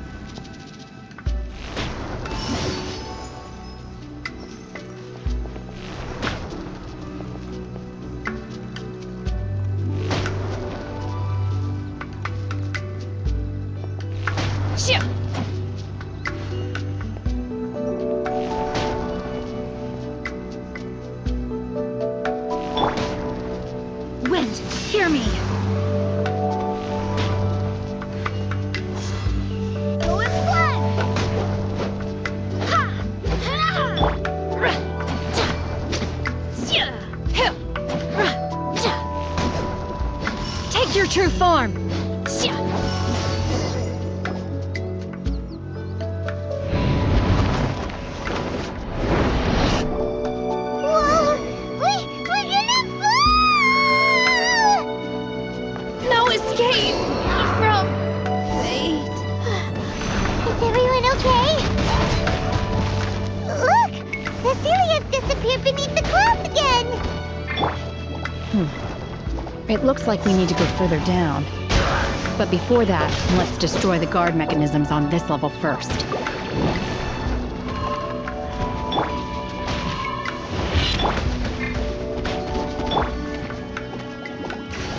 Speaker 14: Wind, hear me! Take your true form! No escape from fate.
Speaker 2: Is everyone okay? Look! Cecilia's disappeared beneath the clouds again!
Speaker 14: It looks like we need to go further down. But before that, let's destroy the guard mechanisms on this level first.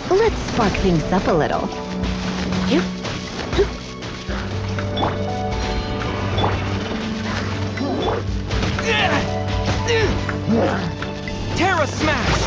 Speaker 14: Let's spark things up a little.
Speaker 18: Terra Smash!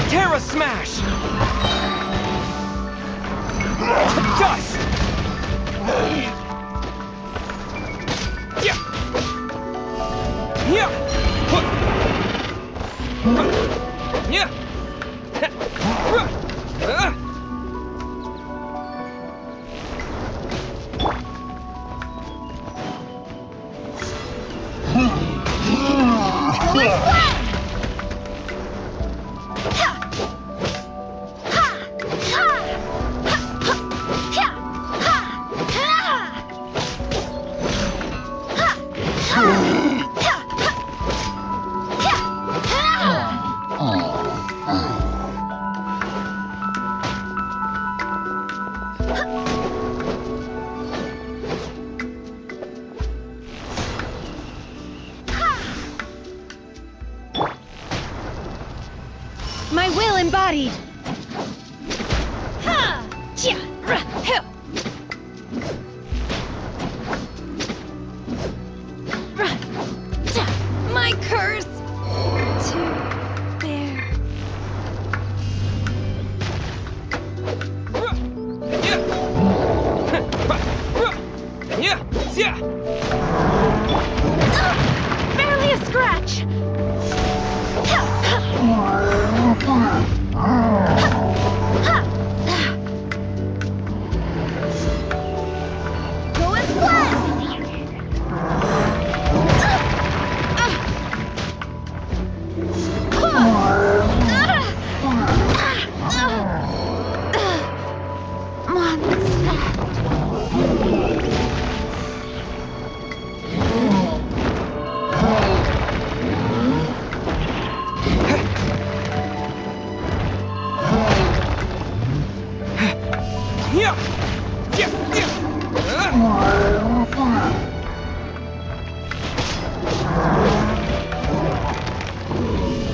Speaker 18: Terra Smash! Dust!
Speaker 5: embodied! Ha! Chia! Ra! Hill! Ra! Cha! My curse! To bear. Barely a scratch!
Speaker 2: Going flat!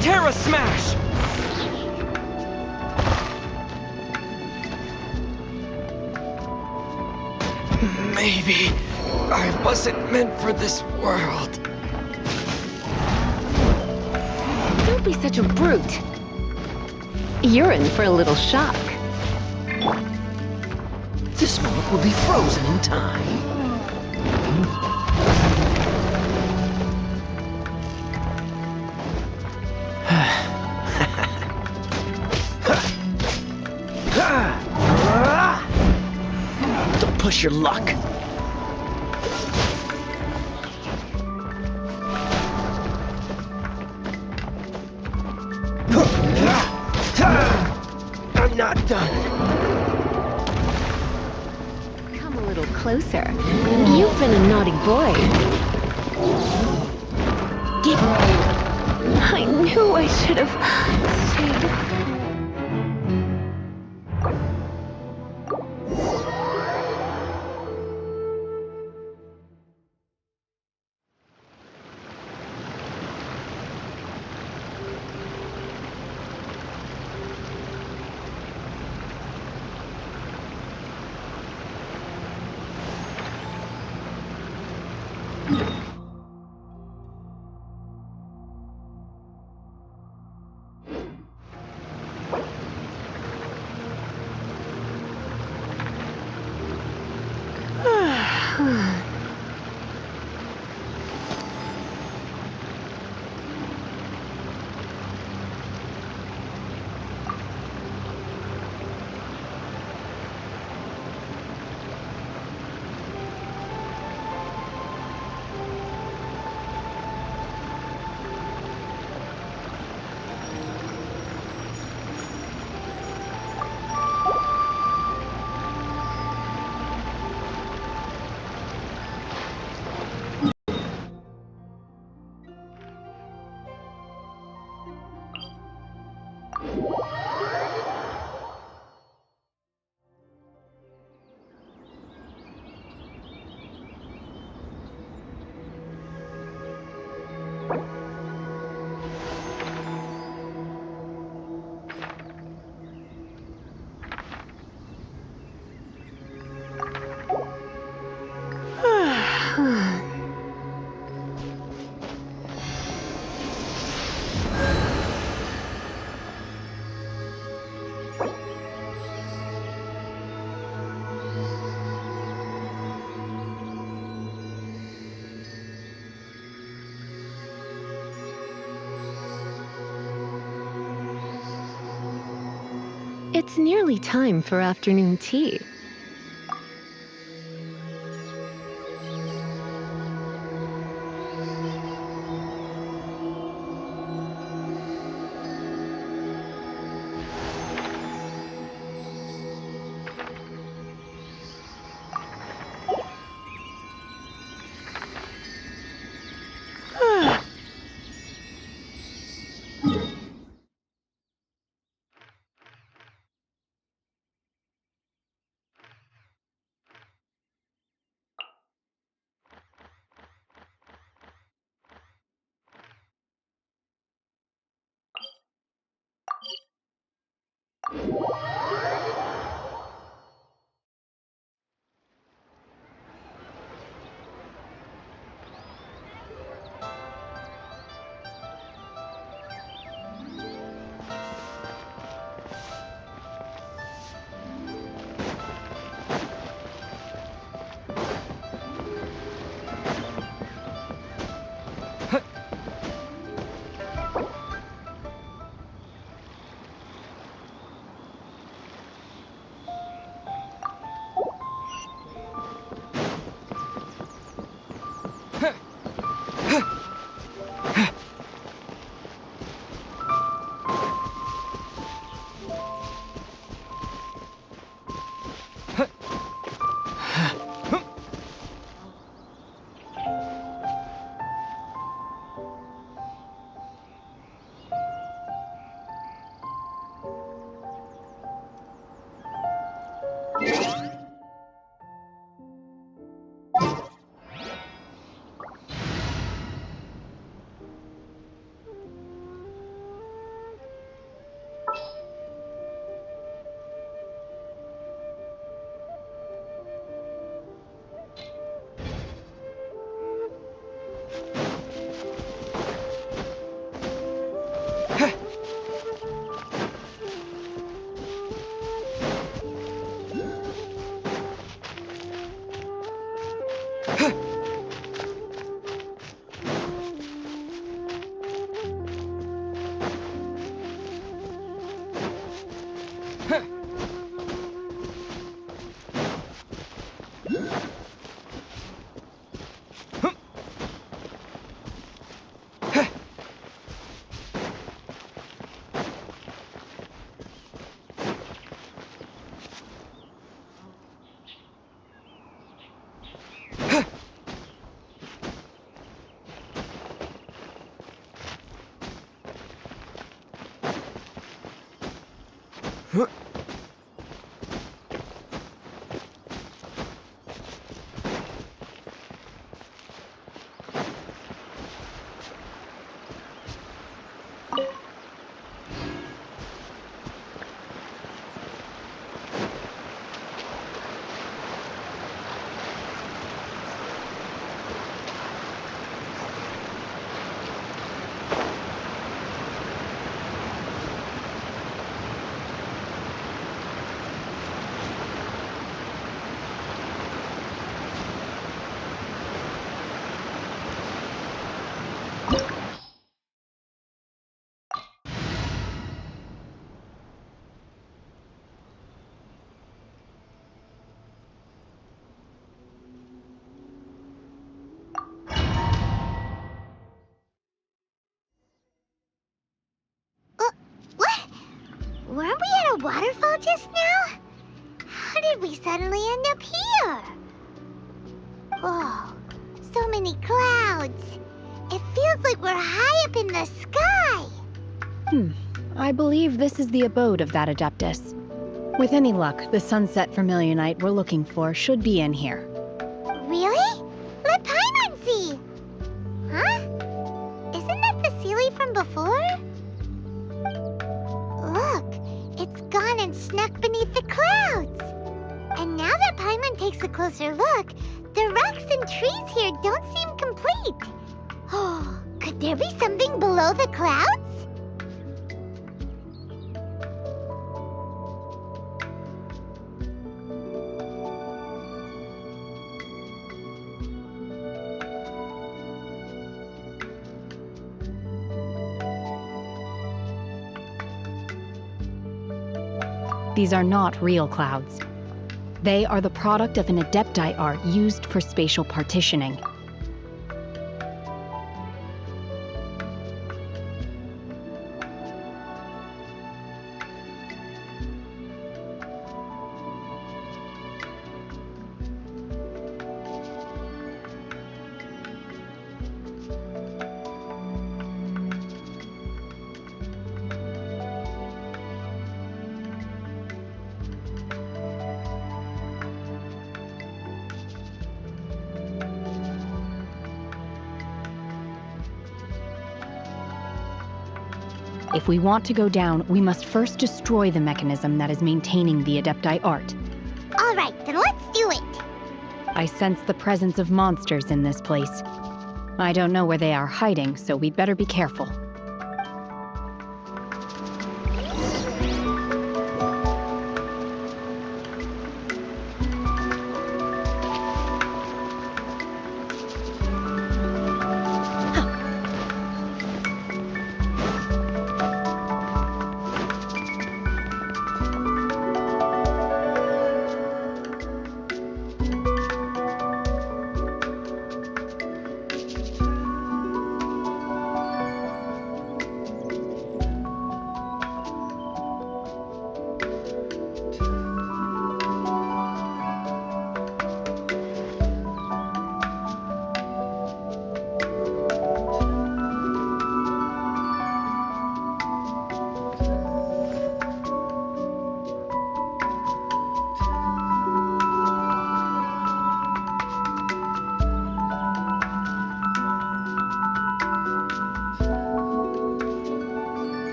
Speaker 18: Terra Smash! Maybe I wasn't meant for this world.
Speaker 19: Don't be such a brute. You're in for a little shock.
Speaker 10: This moment will be frozen in time. Don't push your luck.
Speaker 18: I'm not done.
Speaker 19: Come a little closer. You've been a naughty boy. I knew I should have stayed. It's nearly time for afternoon tea.
Speaker 2: Weren't we at a waterfall just now? How did we suddenly end up here? Oh, so many clouds. It feels like we're high up in the sky.
Speaker 14: I believe this is the abode of that Adeptus. With any luck, the sunset vermilionite we're looking for should be in here.
Speaker 2: Really? Let Paimon see. Huh? Isn't that the Sealy from before? Look, it's gone and snuck beneath the clouds. And now that Paimon takes a closer look, the rocks and trees here don't seem complete. Oh, could there be something below the clouds?
Speaker 14: These are not real clouds. They are the product of an Adepti art used for spatial partitioning. If we want to go down, we must first destroy the mechanism that is maintaining the Adepti art.
Speaker 2: All right, then let's do it.
Speaker 14: I sense the presence of monsters in this place. I don't know where they are hiding, so we'd better be careful.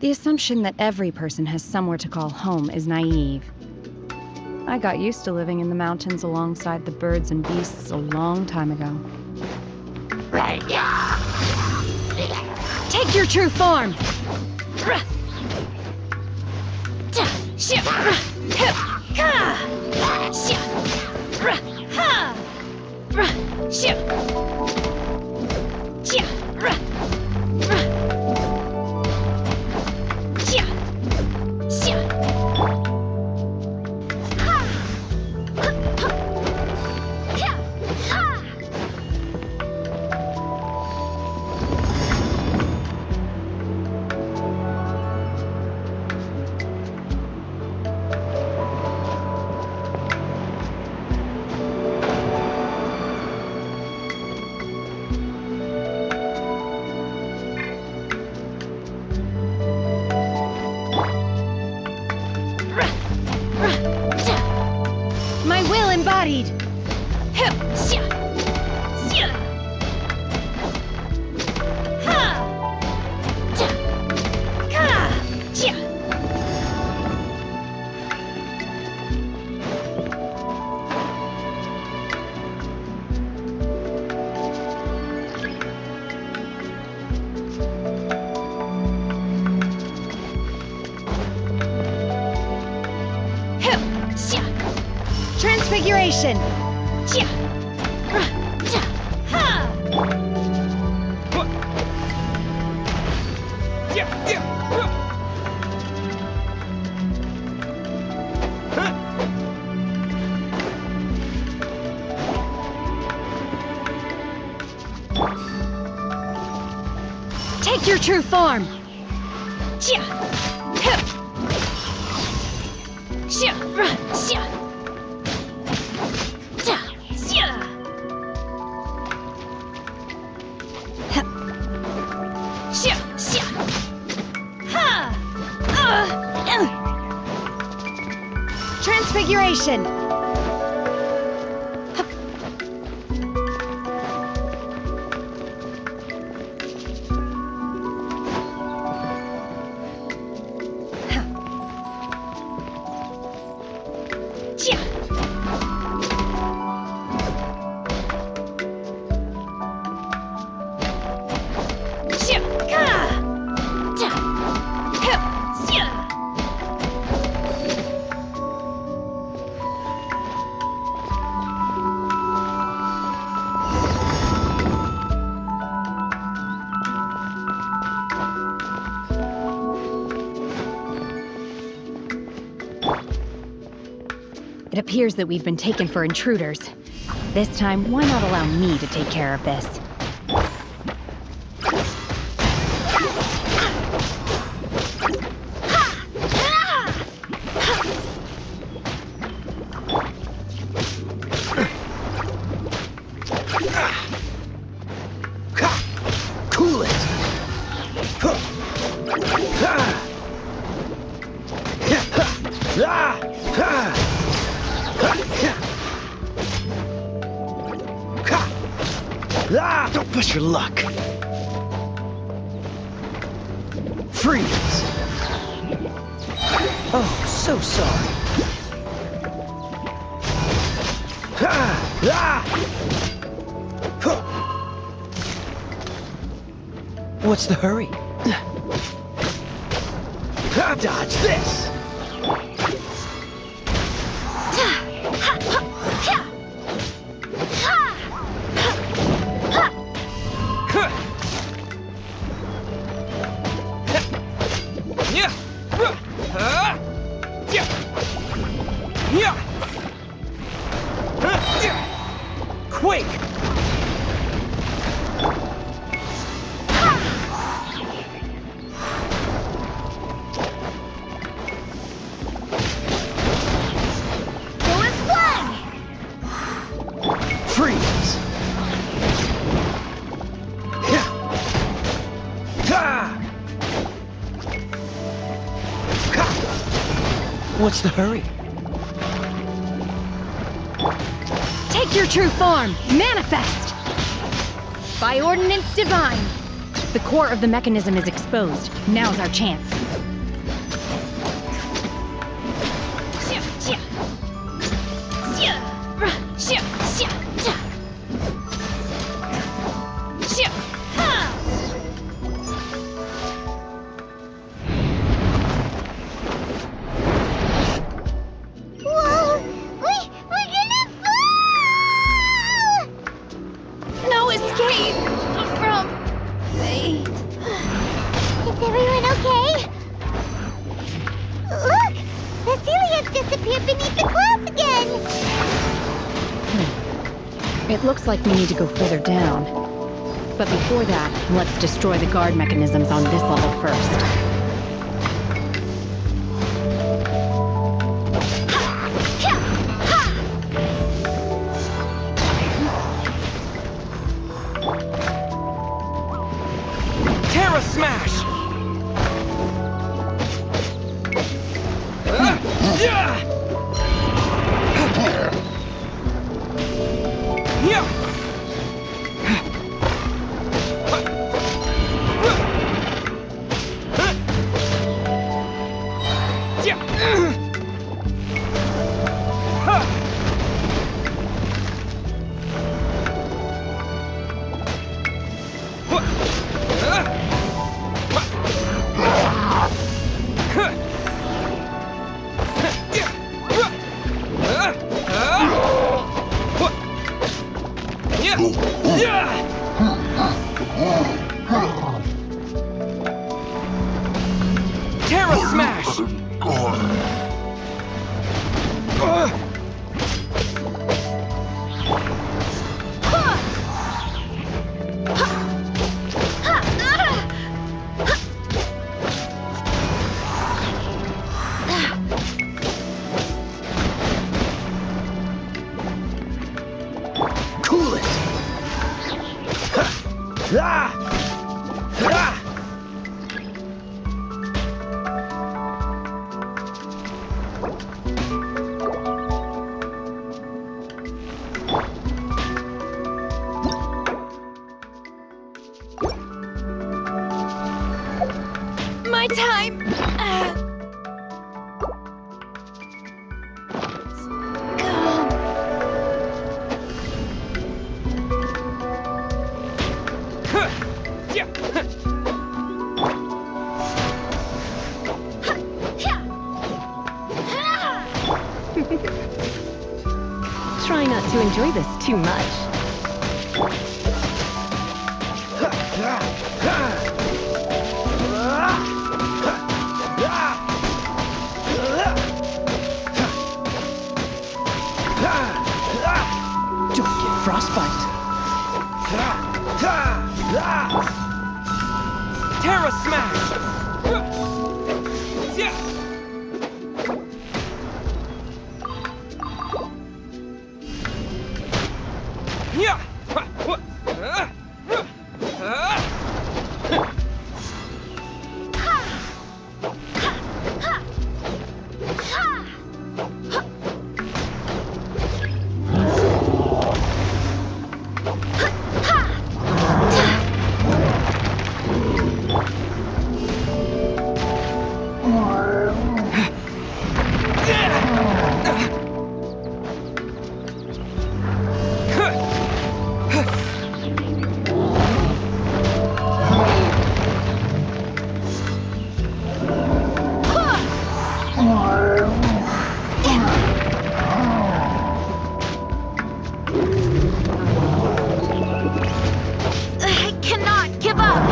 Speaker 14: The assumption that every person has somewhere to call home is naive. I got used to living in the mountains alongside the birds and beasts a long time ago. Take your true form! My will embodied! Transfiguration! Take your true form! Transfiguration! It appears that we've been taken for intruders. This time, why not allow me to take care of this?
Speaker 12: Cool it! Don't push your luck. Freeze! Oh, so sorry. What's the hurry? Dodge this! Quick! Freeze! What's the hurry?
Speaker 14: Take your true form! Manifest! By ordinance divine! The core of the mechanism is exposed. Now's our chance.
Speaker 2: Whoa! We're gonna fall!
Speaker 5: No escape from fate.
Speaker 2: Is everyone okay? Look! The Celiacs disappeared beneath the clouds again!
Speaker 14: It looks like we need to go further down. But before that, let's destroy the guard mechanisms on this level first.
Speaker 18: Terra Smash! Terra Smash!
Speaker 12: Cool it!
Speaker 5: My time.
Speaker 19: Try not to enjoy this too much.
Speaker 18: Don't get frostbite. Terra Smash!
Speaker 5: I cannot give up.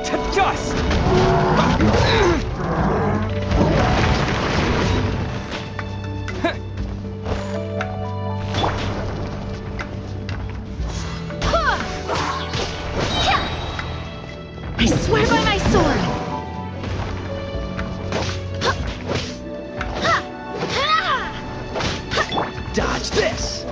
Speaker 18: To dust!
Speaker 5: I swear by my sword.
Speaker 18: Dodge this!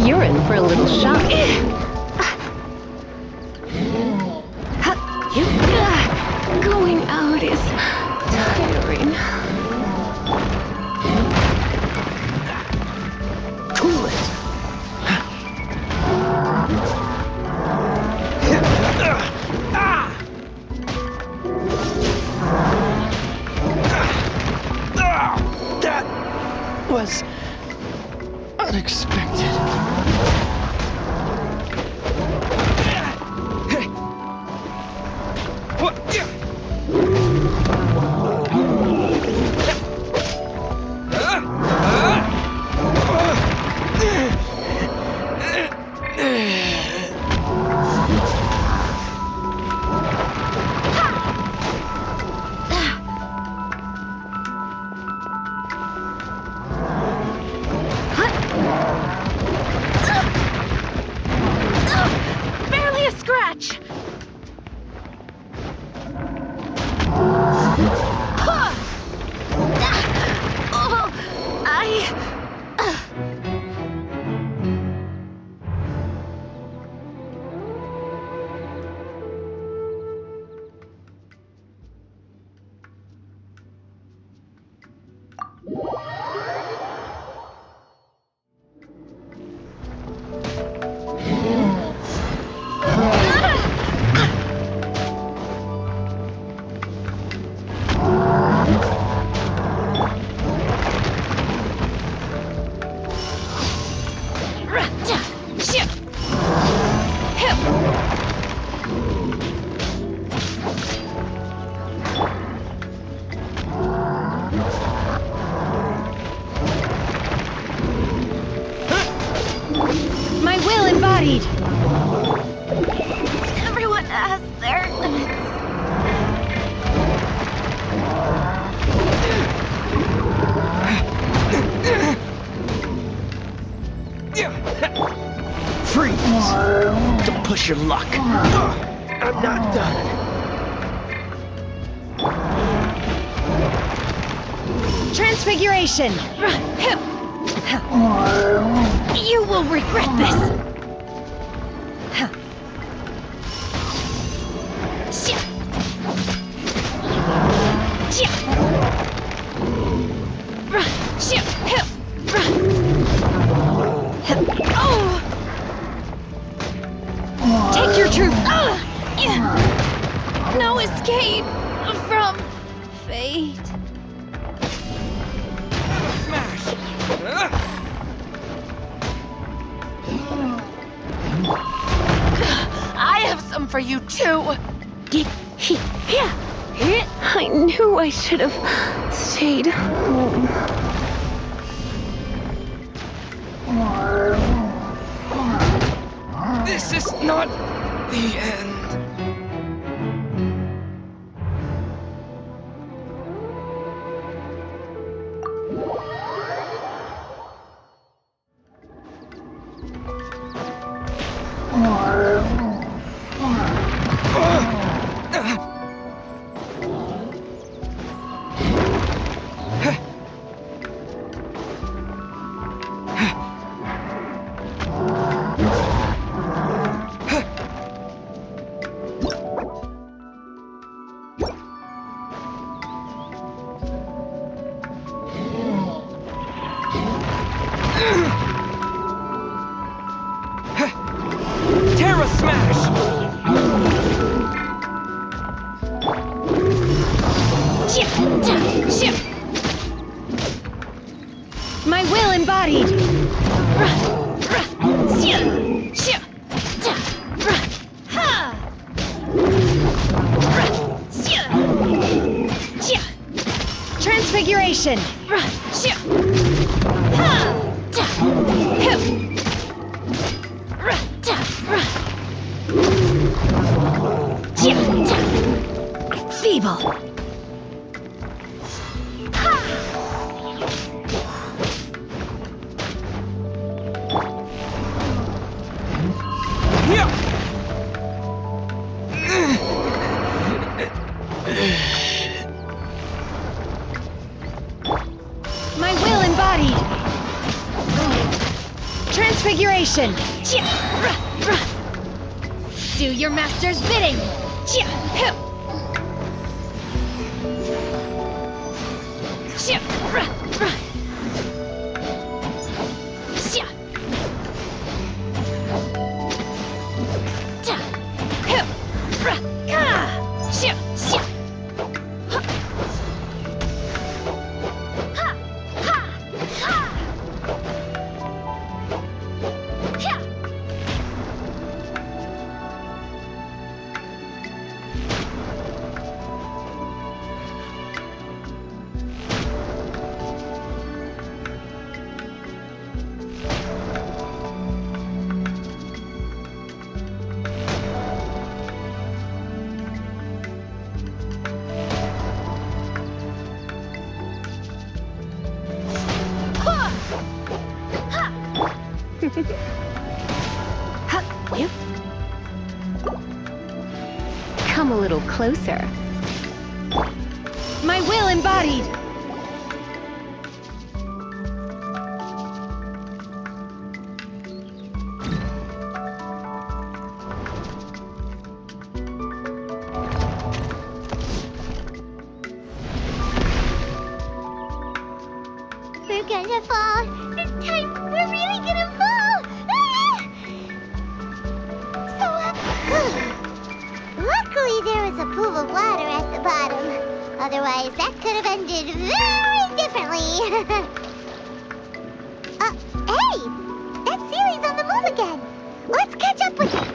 Speaker 19: You're in for a little shock. Going out is tiring.
Speaker 18: Cool it. That was unexpected.
Speaker 5: Barely a scratch! Oh,
Speaker 3: My will embodied!
Speaker 5: everyone has their limits.
Speaker 18: Freeze! Don't push your luck. I'm not done.
Speaker 3: Transfiguration!
Speaker 5: You will regret this.
Speaker 3: Take your truth!
Speaker 5: No escape from fate. I have some for you too.
Speaker 19: I knew I should have stayed home.
Speaker 18: This is not the end. Terra Smash!
Speaker 3: My will embodied! Transfiguration!
Speaker 5: evil!
Speaker 3: My will embodied! Transfiguration! Do your master's bidding!
Speaker 19: Come a little closer.
Speaker 3: My will embodied!
Speaker 2: We're gonna fall. This time, we're really gonna fall. Ah! So, luckily there was a pool of water at the bottom. Otherwise, that could have ended very differently. Hey! That Sealy's on the move again. Let's catch up with him.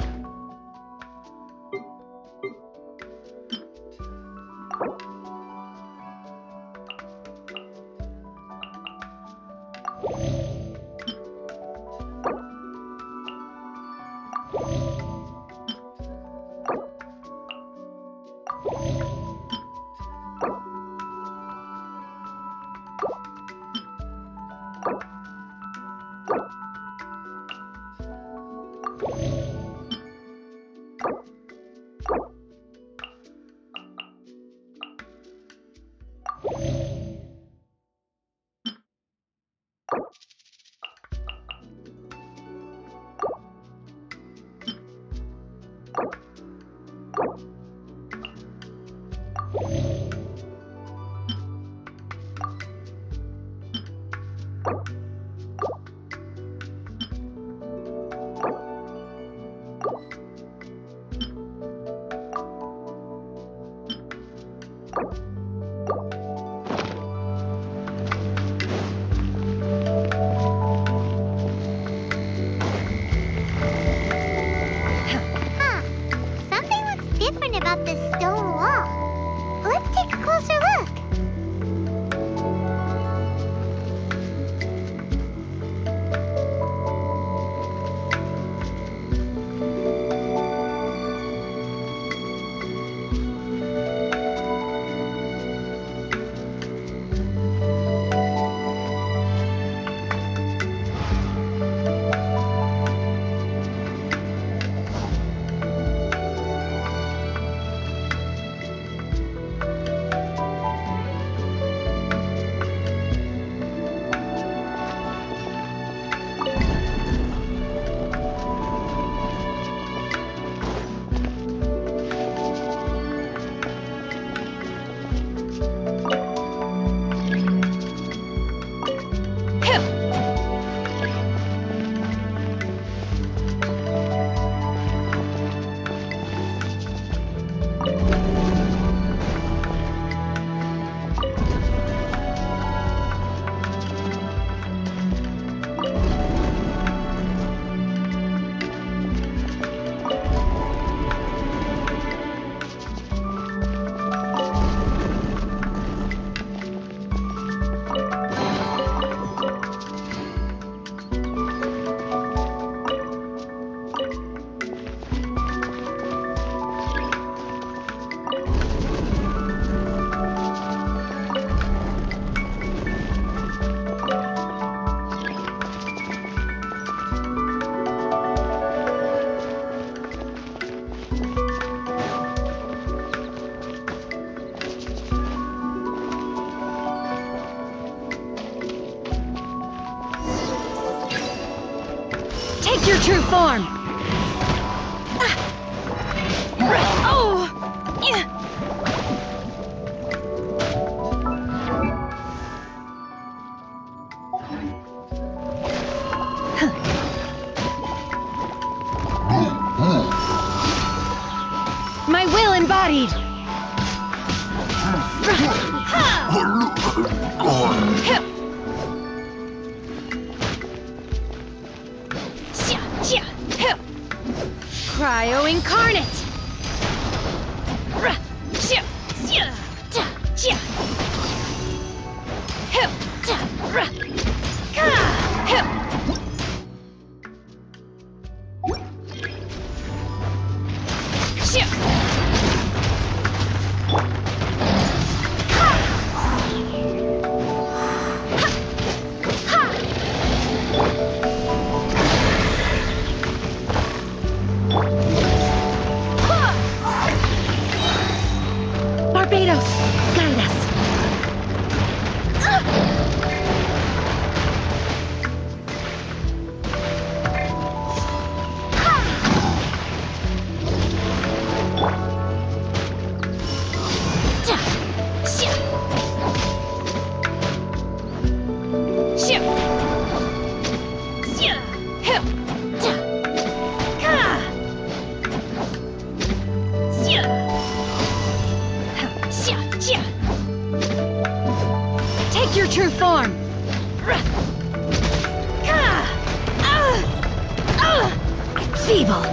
Speaker 3: Take your true form! Oh! My will embodied! Cryo incarnate! Barbados, guide us! Take your true form! Feeble!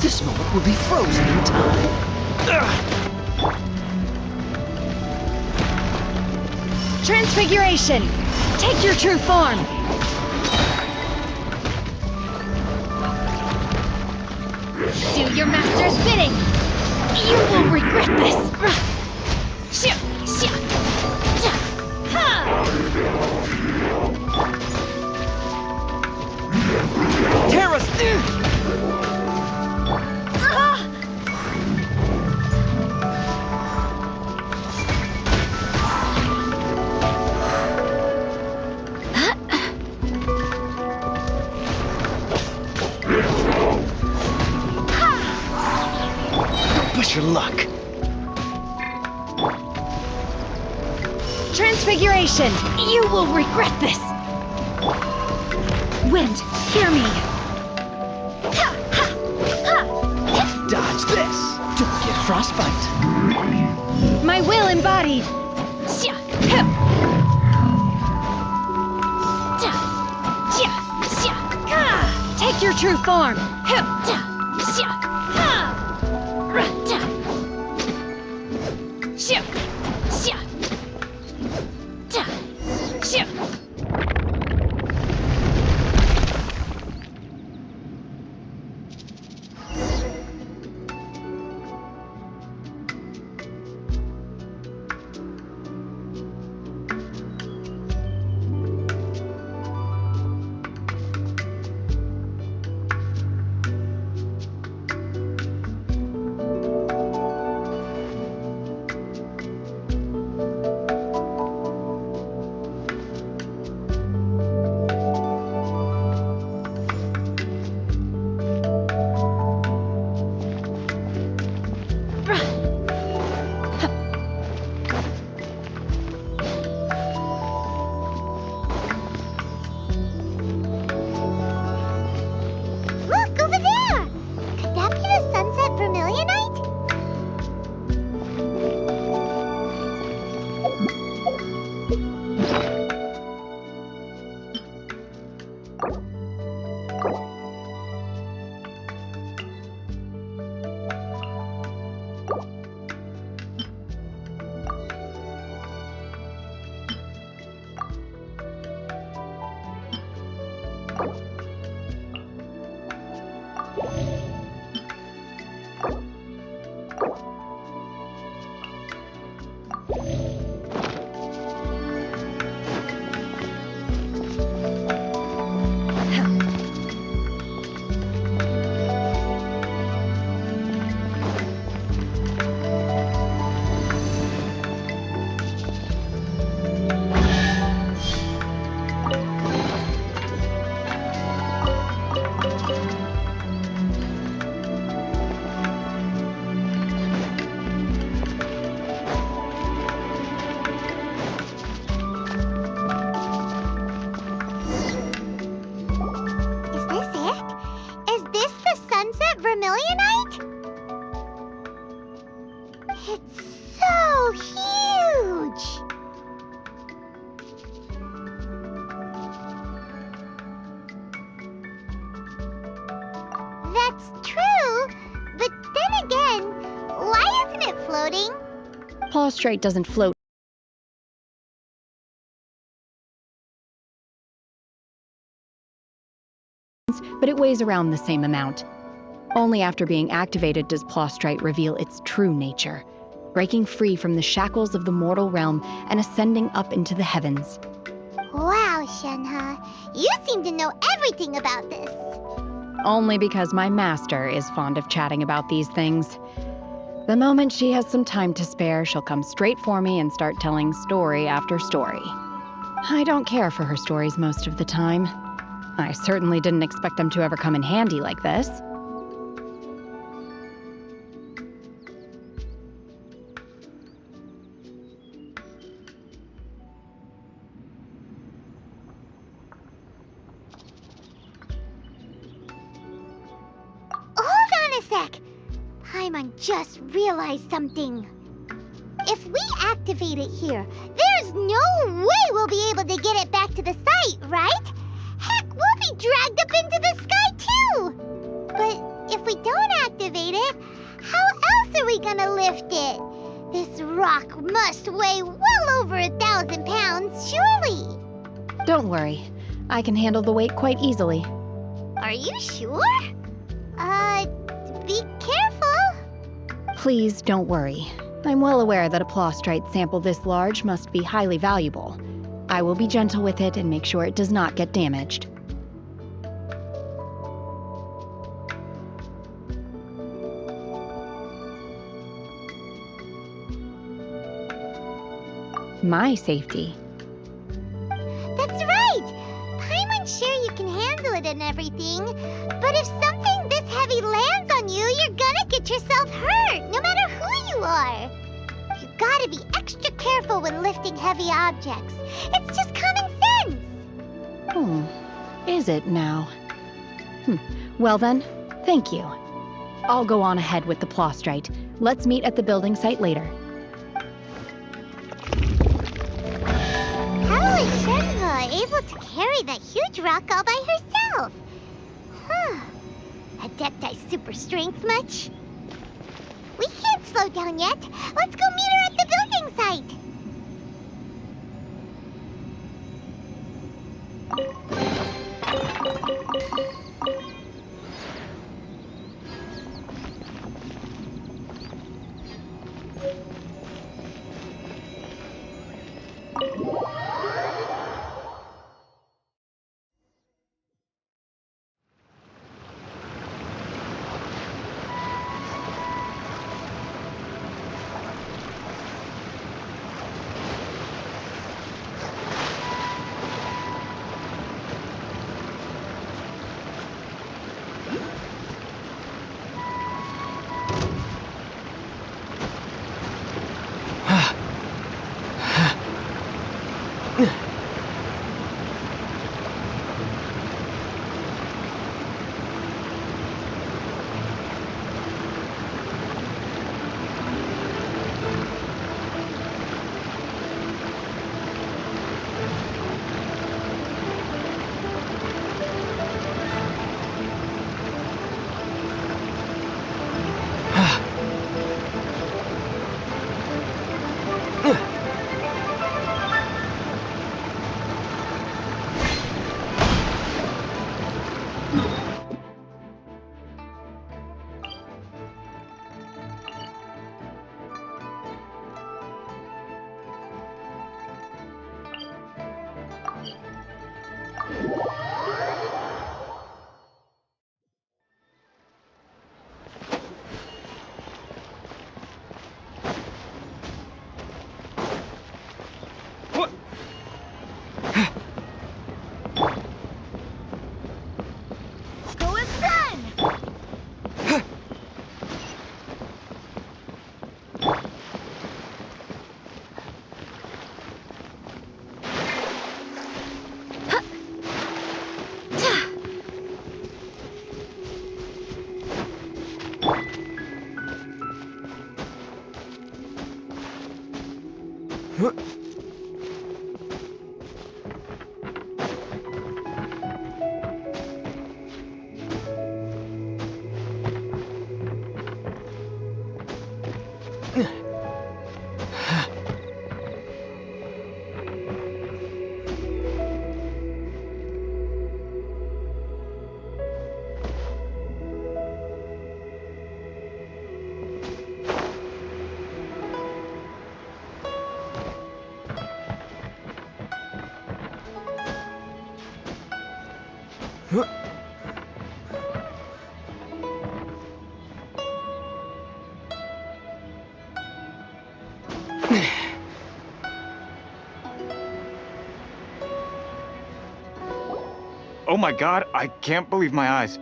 Speaker 20: This moment will be frozen in time.
Speaker 3: Transfiguration! Take your true form! Do your master's bidding! You will regret this!
Speaker 20: Tear us! Push your luck.
Speaker 3: Transfiguration! You will regret this! Wind, hear me!
Speaker 20: Dodge this. Don't get frostbite.
Speaker 3: My will embodied! Take your true form!
Speaker 2: That's true, but then again, why isn't it floating?
Speaker 14: Plaustrite doesn't float. But it weighs around the same amount. Only after being activated does Plaustrite reveal its true nature, breaking free from the shackles of the mortal realm and ascending up into the heavens.
Speaker 2: Wow, Shenhe, you seem to know everything about this.
Speaker 14: Only because my master is fond of chatting about these things. The moment she has some time to spare, she'll come straight for me and start telling story after story. I don't care for her stories most of the time. I certainly didn't expect them to ever come in handy like this.
Speaker 2: Hold on a sec. Paimon just realized something. If we activate it here, there's no way we'll be able to get it back to the site, right? Heck, we'll be dragged up into the sky too! But if we don't activate it, how else are we gonna lift it? This rock must weigh well over 1,000 pounds, surely!
Speaker 14: Don't worry. I can handle the weight quite easily.
Speaker 2: Are you sure? Be careful!
Speaker 14: Please don't worry. I'm well aware that a Plaustrite sample this large must be highly valuable. I will be gentle with it and make sure it does not get damaged. My safety.
Speaker 2: That's right! Paimon's sure you can handle it and everything, but if something this heavy lands on you, you're gonna get yourself hurt, no matter who you are. You gotta be extra careful when lifting heavy objects. It's just common sense!
Speaker 14: Is it now? Well then, thank you. I'll go on ahead with the Plaustrite. Let's meet at the building site later.
Speaker 2: How is Shenhe able to carry that huge rock all by herself? Adepti super strength much? We can't slow down yet. Let's go meet her at the building site.
Speaker 15: Oh my god, I can't believe my eyes.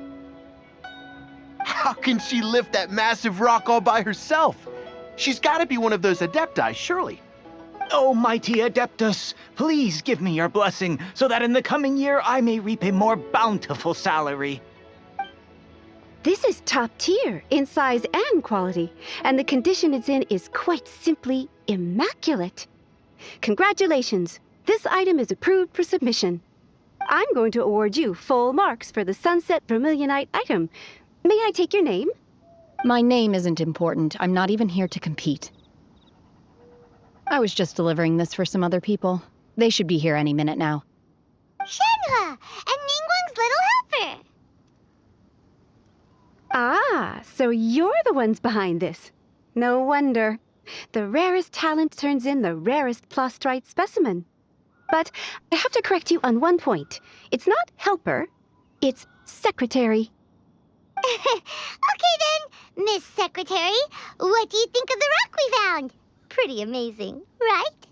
Speaker 17: How can she lift that massive rock all by herself? She's got to be one of those Adepti, surely.
Speaker 15: Oh, mighty Adeptus, please give me your blessing so that in the coming year I may reap a more bountiful salary.
Speaker 21: This is top tier in size and quality, and the condition it's in is quite simply immaculate. Congratulations, this item is approved for submission. I'm going to award you full marks for the Sunset Vermilionite item. May I take your name?
Speaker 14: My name isn't important. I'm not even here to compete. I was just delivering this for some other people. They should be here any minute now.
Speaker 2: Shenhua, and Ningguang's little helper.
Speaker 21: Ah, so you're the ones behind this. No wonder. The rarest talent turns in the rarest Plostrite specimen. But I have to correct you on one point. It's not helper, it's secretary.
Speaker 2: Okay then, Miss Secretary, what do you think of the rock we found? Pretty amazing, right?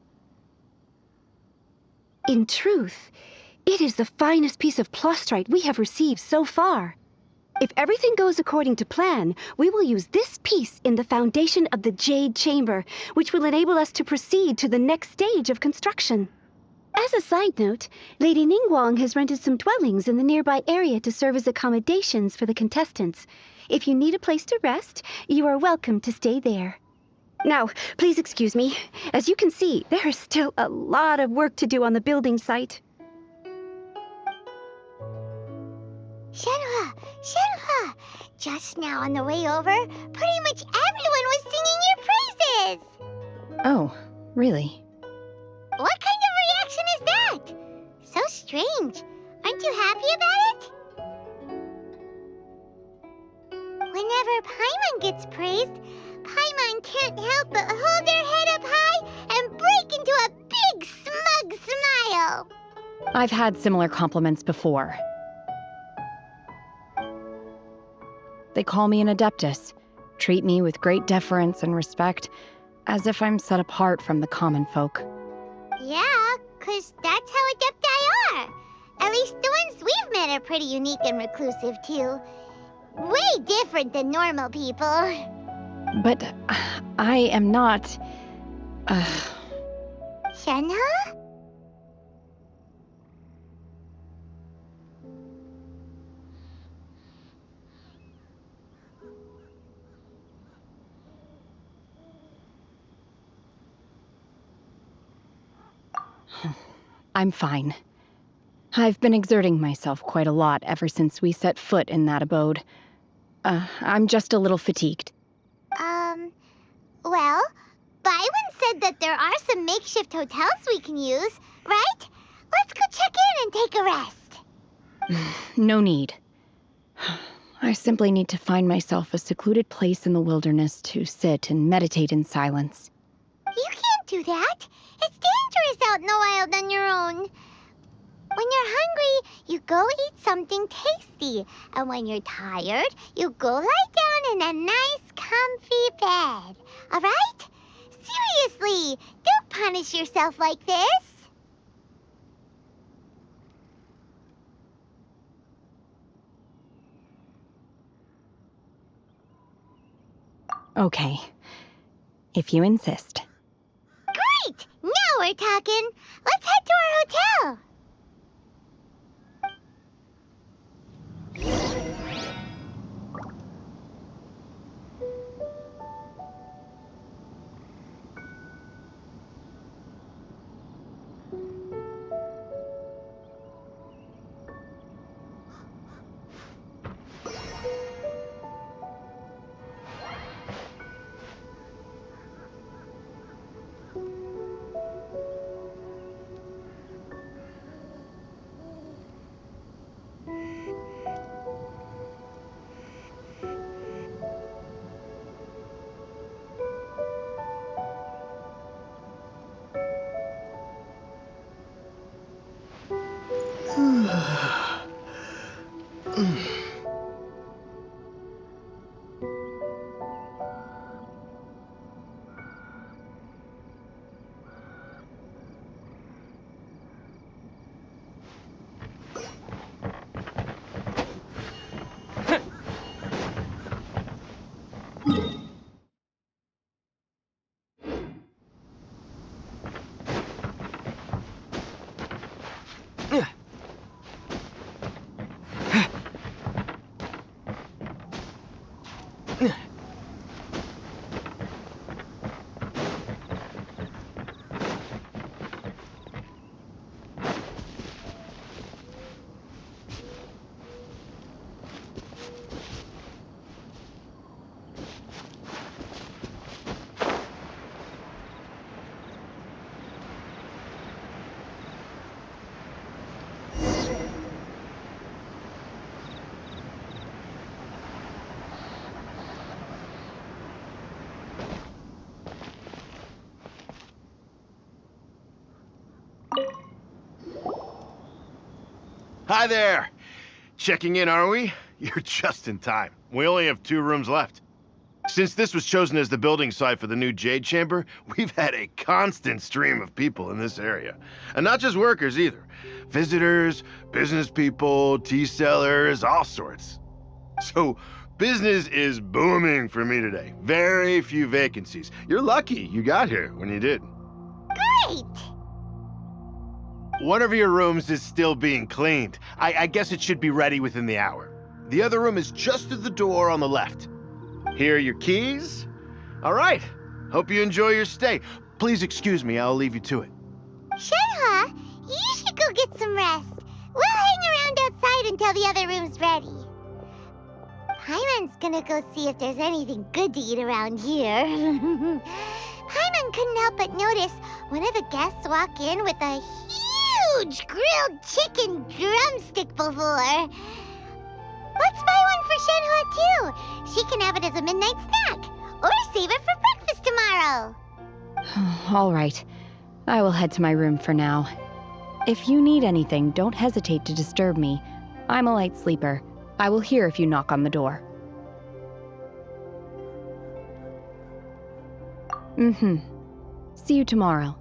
Speaker 21: In truth, it is the finest piece of Plostrite we have received so far. If everything goes according to plan, we will use this piece in the foundation of the Jade Chamber, which will enable us to proceed to the next stage of construction. As a side note, Lady Ningguang has rented some dwellings in the nearby area to serve as accommodations for the contestants. If you need a place to rest, you are welcome to stay there. Now, please excuse me. As you can see, there is still a lot of work to do on the building site.
Speaker 2: Shenhua, just now on the way over, pretty much everyone was singing your praises.
Speaker 14: Oh, really?
Speaker 2: What kind of reaction is that? So strange. Aren't you happy about it? Whenever Paimon gets praised, Paimon can't help but hold her head up high and break into a big smug smile.
Speaker 14: I've had similar compliments before. They call me an Adeptus, treat me with great deference and respect, as if I'm set apart from the common folk.
Speaker 2: Yeah, 'cause that's how Adepti are. At least the ones we've met are pretty unique and reclusive, too. Way different than normal people.
Speaker 14: But I am not...
Speaker 2: Shenhua?
Speaker 14: I'm fine. I've been exerting myself quite a lot ever since we set foot in that abode. I'm just a little fatigued.
Speaker 2: Well, Byron said that there are some makeshift hotels we can use, right? Let's go check in and take a rest.
Speaker 14: No need. I simply need to find myself a secluded place in the wilderness to sit and meditate in silence.
Speaker 2: You can't do that. It's dangerous out in the wild on your own. When you're hungry, you go eat something tasty. And when you're tired, you go lie down in a nice, comfy bed. All right? Seriously, don't punish yourself like this.
Speaker 14: Okay. If you insist.
Speaker 2: Great! Now we're talking. Let's head to our hotel.
Speaker 8: Hi there! Checking in, are we? You're just in time. We only have 2 rooms left. Since this was chosen as the building site for the new Jade Chamber, we've had a constant stream of people in this area. And not just workers either. Visitors, business people, tea sellers, all sorts. So, business is booming for me today. Very few vacancies. You're lucky you got here when you did.
Speaker 2: Great!
Speaker 8: One of your rooms is still being cleaned. I guess it should be ready within the hour. The other room is just at the door on the left. Here are your keys. All right. Hope you enjoy your stay. Please excuse me, I'll leave you to it.
Speaker 2: Shenhe, you should go get some rest. We'll hang around outside until the other room's ready. Paimon's gonna go see if there's anything good to eat around here. Paimon couldn't help but notice one of the guests walk in with a huge grilled chicken drumstick before. Let's buy one for Shenhe too. She can have it as a midnight snack, or save it for breakfast tomorrow.
Speaker 14: All right. I will head to my room for now. If you need anything, don't hesitate to disturb me. I'm a light sleeper. I will hear if you knock on the door. See you tomorrow.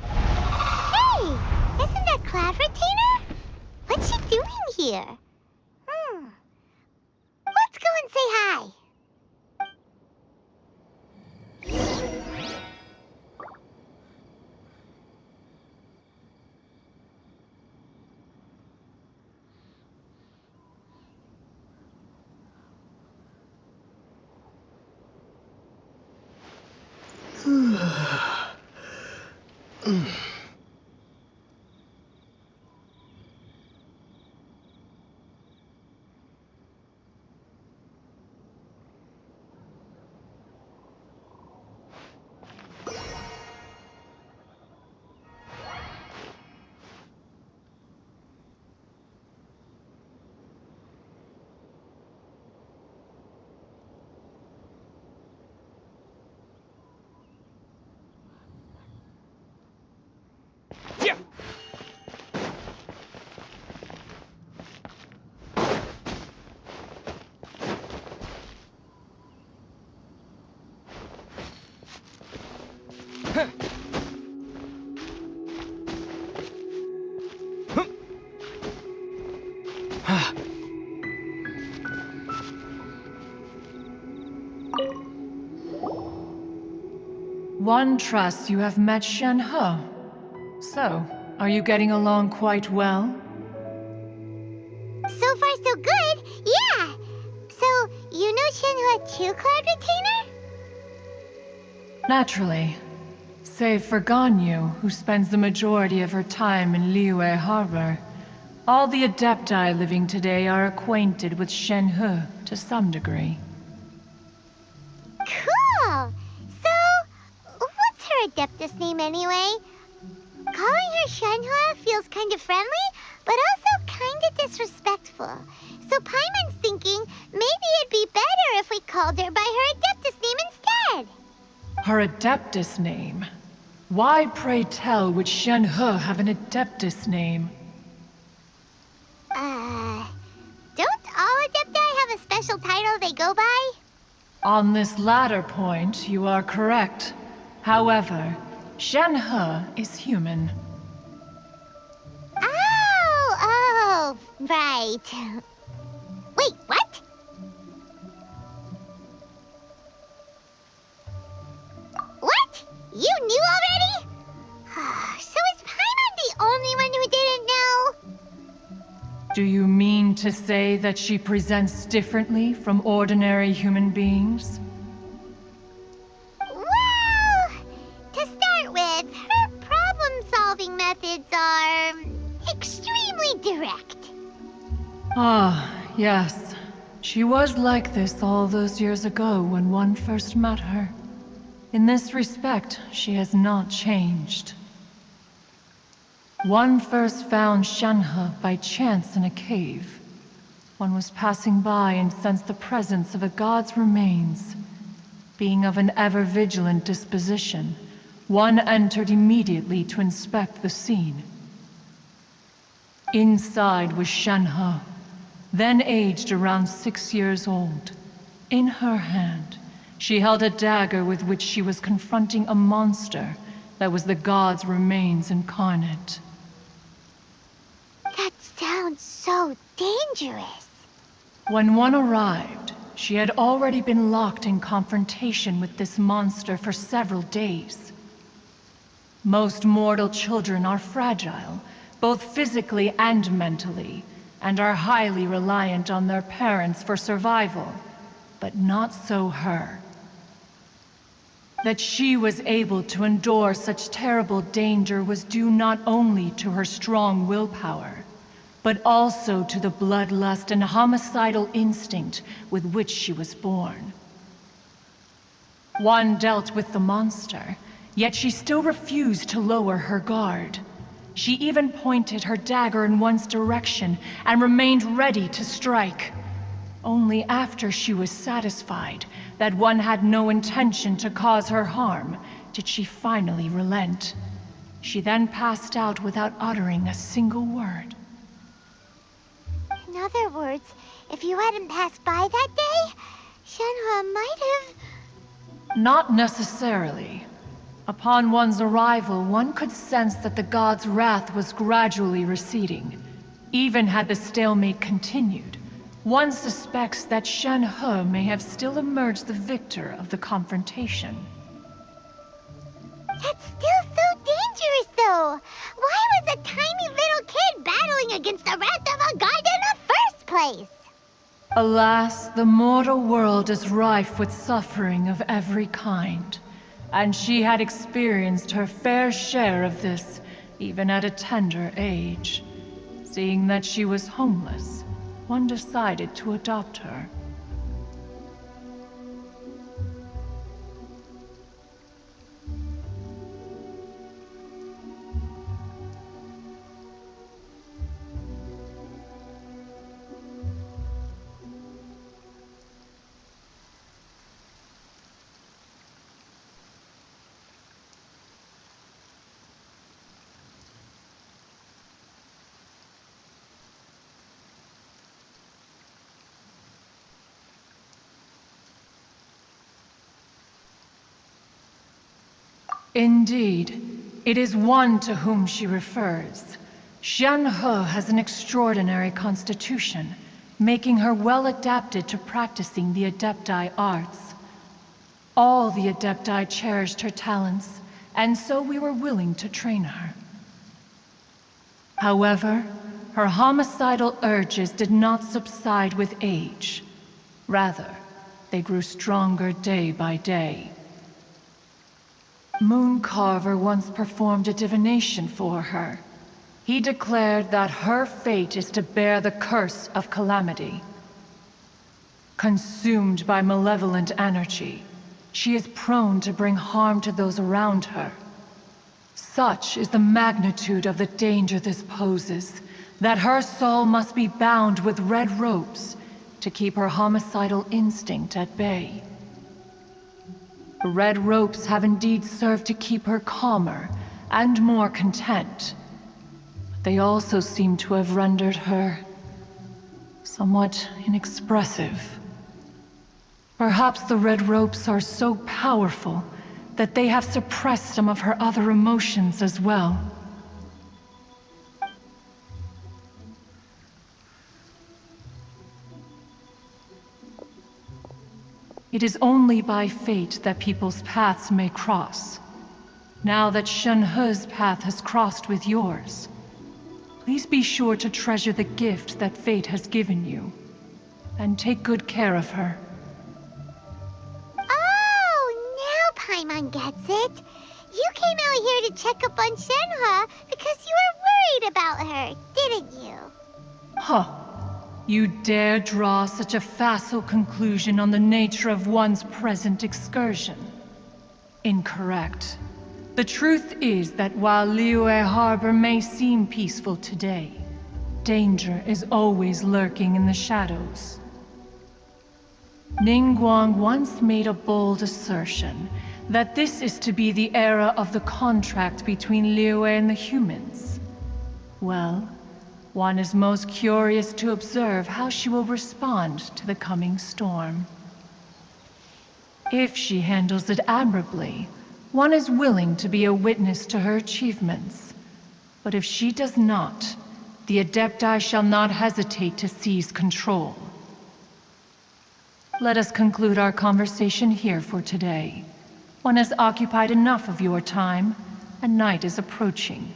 Speaker 2: Hey! Isn't that Cloud Retainer? What's she doing here? Let's go and say hi.
Speaker 22: One trusts you have met Shenhe. So, are you getting along quite well?
Speaker 2: So far, so good. Yeah. So, you know Shenhe too, Cloud Retainer?
Speaker 22: Naturally. Save for Ganyu, who spends the majority of her time in Liyue Harbor. All the Adepti living today are acquainted with Shenhe to some degree.
Speaker 2: Cool. So, what's her Adeptus name anyway? Calling her Shenhe feels kind of friendly, but also kind of disrespectful. So Paimon's thinking maybe it'd be better if we called her by her Adeptus name instead.
Speaker 22: Her Adeptus name? Why, pray tell, would Shenhe have an Adeptus name?
Speaker 2: Don't all Adepti have a special title they go by?
Speaker 22: On this latter point, you are correct. However, Shenhe is human.
Speaker 2: Oh, right. Wait, what? What? You knew already? So is Paimon the only one who didn't know?
Speaker 22: Do you mean to say that she presents differently from ordinary human beings?
Speaker 2: Well, to start with, her problem-solving methods are extremely direct.
Speaker 22: Ah, yes. She was like this all those years ago when one first met her. In this respect, she has not changed. One first found Shenhe by chance in a cave. One was passing by and sensed the presence of a god's remains. Being of an ever-vigilant disposition, one entered immediately to inspect the scene. Inside was Shenhe, then aged around 6 years old. In her hand, she held a dagger with which she was confronting a monster that was the god's remains incarnate.
Speaker 2: That sounds so dangerous.
Speaker 22: When one arrived, she had already been locked in confrontation with this monster for several days. Most mortal children are fragile, both physically and mentally, and are highly reliant on their parents for survival. But not so her. That she was able to endure such terrible danger was due not only to her strong willpower, but also to the bloodlust and homicidal instinct with which she was born. One dealt with the monster, yet she still refused to lower her guard. She even pointed her dagger in one's direction and remained ready to strike. Only after she was satisfied that one had no intention to cause her harm did she finally relent. She then passed out without uttering a single word.
Speaker 2: In other words, if you hadn't passed by that day, Shenhe might have...
Speaker 22: Not necessarily. Upon one's arrival, one could sense that the god's wrath was gradually receding. Even had the stalemate continued, one suspects that Shenhe may have still emerged the victor of the confrontation.
Speaker 2: That's still so dangerous, though! Why was a tiny little kid battling against the wrath of a god in the first place?
Speaker 22: Alas, the mortal world is rife with suffering of every kind, and she had experienced her fair share of this, even at a tender age. Seeing that she was homeless, one decided to adopt her. Indeed, it is one to whom she refers. Shenhe has an extraordinary constitution, making her well adapted to practicing the Adepti arts. All the Adepti cherished her talents, and so we were willing to train her. However, her homicidal urges did not subside with age. Rather, they grew stronger day by day. Mooncarver once performed a divination for her. He declared that her fate is to bear the curse of calamity. Consumed by malevolent energy, she is prone to bring harm to those around her. Such is the magnitude of the danger this poses, that her soul must be bound with red ropes to keep her homicidal instinct at bay. The red ropes have indeed served to keep her calmer and more content. But they also seem to have rendered her somewhat inexpressive. Perhaps the red ropes are so powerful that they have suppressed some of her other emotions as well. It is only by fate that people's paths may cross. Now that Shenhe's path has crossed with yours, Please be sure to treasure the gift that fate has given you, and take good care of her.
Speaker 2: Oh, now Paimon gets it. You came out here to check up on Shenhua because you were worried about her, didn't you?
Speaker 22: Huh. You dare draw such a facile conclusion on the nature of one's present excursion? Incorrect. The truth is that while Liyue Harbor may seem peaceful today, danger is always lurking in the shadows. Ningguang once made a bold assertion that this is to be the era of the contract between Liyue and the humans. Well, one is most curious to observe how she will respond to the coming storm. If she handles it admirably, one is willing to be a witness to her achievements. But if she does not, the Adepti shall not hesitate to seize control. Let us conclude our conversation here for today. One has occupied enough of your time, and night is approaching.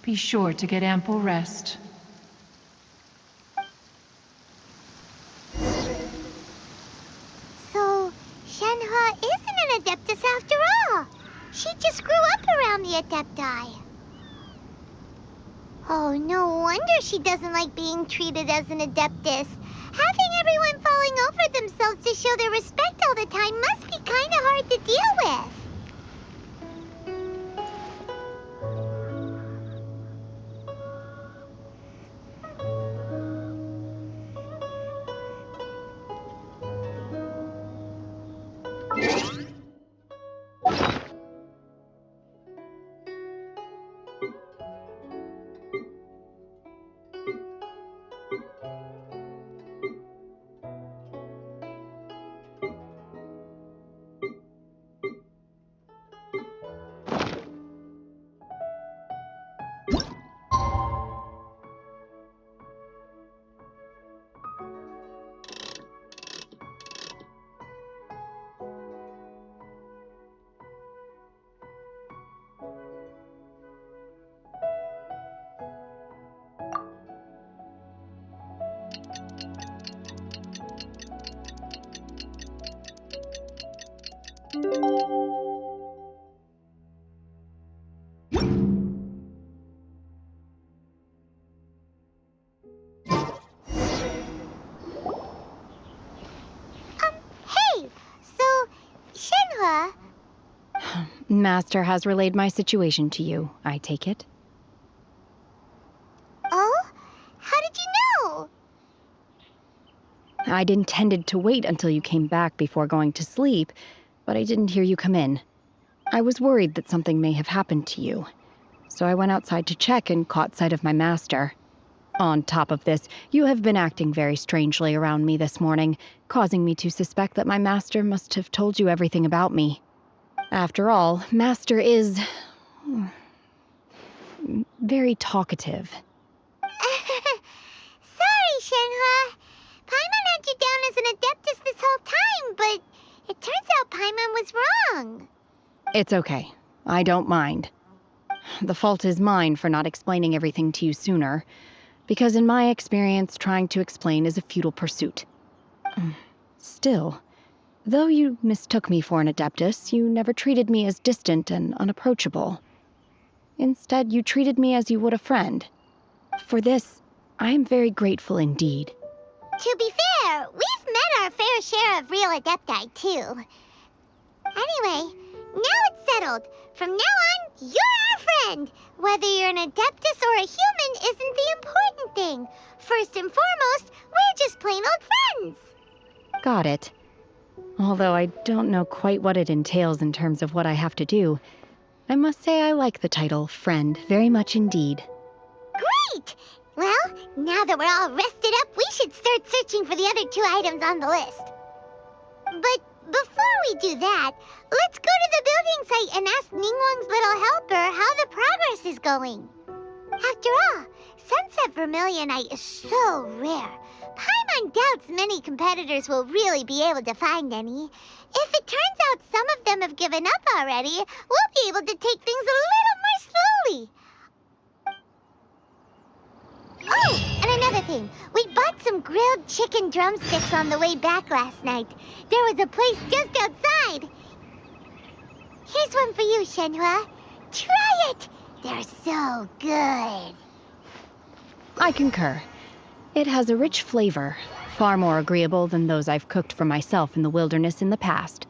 Speaker 22: Be sure to get ample rest.
Speaker 2: So, Shenhua isn't an Adeptus after all. She just grew up around the Adepti. Oh, no wonder she doesn't like being treated as an Adeptus. Having everyone falling over themselves to show their respect all the time must be kinda hard to deal with. Hey! So, Shenhua...
Speaker 14: Master has relayed my situation to you, I take it.
Speaker 2: Oh? How did you know?
Speaker 14: I'd intended to wait until you came back before going to sleep, but I didn't hear you come in. I was worried that something may have happened to you, so I went outside to check and caught sight of my master. On top of this, you have been acting very strangely around me this morning, causing me to suspect that my master must have told you everything about me. After all, Master is... very talkative.
Speaker 2: Sorry, Shenhua. Paimon had you down as an Adeptus this whole time, but it turns out Paimon was wrong.
Speaker 14: It's okay. I don't mind. The fault is mine for not explaining everything to you sooner, because in my experience, trying to explain is a futile pursuit. Still, though you mistook me for an Adeptus, you never treated me as distant and unapproachable. Instead, you treated me as you would a friend. For this, I am very grateful indeed.
Speaker 2: To be fair, we've met our fair share of real Adepti, too. Anyway, now it's settled. From now on, you're our friend. Whether you're an Adeptus or a human isn't the important thing. First and foremost, we're just plain old friends.
Speaker 14: Got it. Although I don't know quite what it entails in terms of what I have to do, I must say I like the title friend very much indeed.
Speaker 2: Great! Well, now that we're all rested up, we should start searching for the other 2 items on the list. But before we do that, let's go to the building site and ask Ningguang's little helper how the progress is going. After all, Sunset Vermilionite is so rare. Paimon doubts many competitors will really be able to find any. If it turns out some of them have given up already, we'll be able to take things a little more slowly. everything. We bought some grilled chicken drumsticks on the way back last night. There was a place just outside. Here's one for you, Shenhua. Try it! They're so good.
Speaker 14: I concur. It has a rich flavor, far more agreeable than those I've cooked for myself in the wilderness in the past.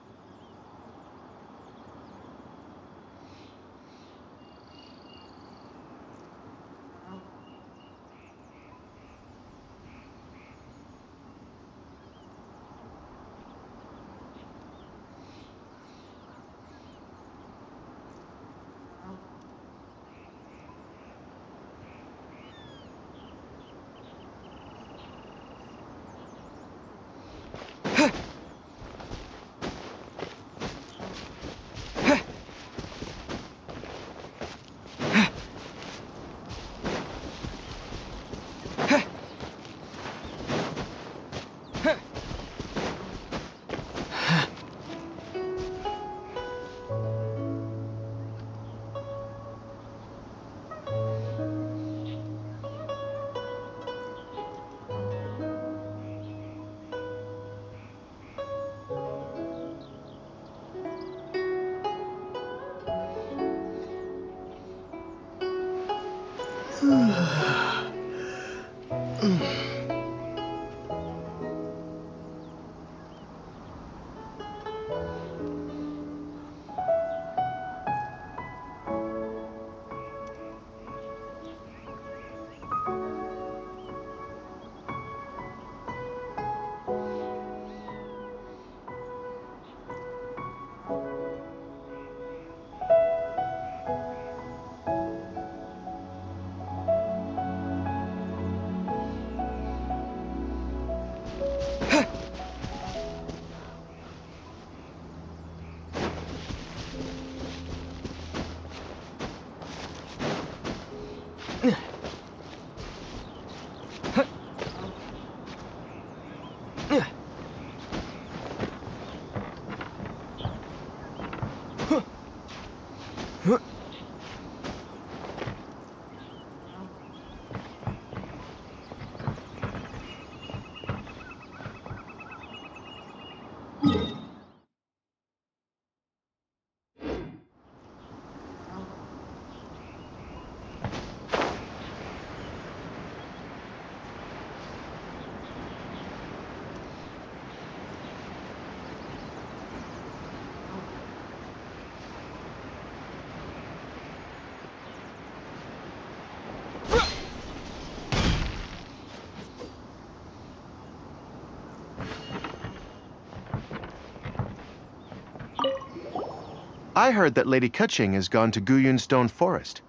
Speaker 8: I heard that Lady Keqing has gone to Guyun Stone Forest.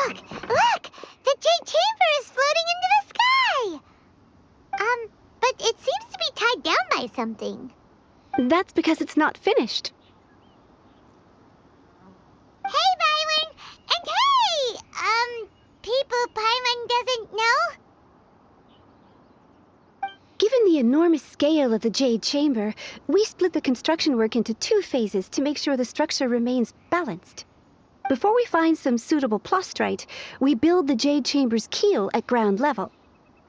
Speaker 2: Look! Look! The Jade Chamber is floating into the sky! But it seems to be tied down by something.
Speaker 21: That's because it's not finished.
Speaker 2: Hey, Byron! And hey! People Paimon doesn't know?
Speaker 21: Given the enormous scale of the Jade Chamber, we split the construction work into 2 phases to make sure the structure remains balanced. Before we find some suitable plastrite, we build the Jade Chamber's keel at ground level.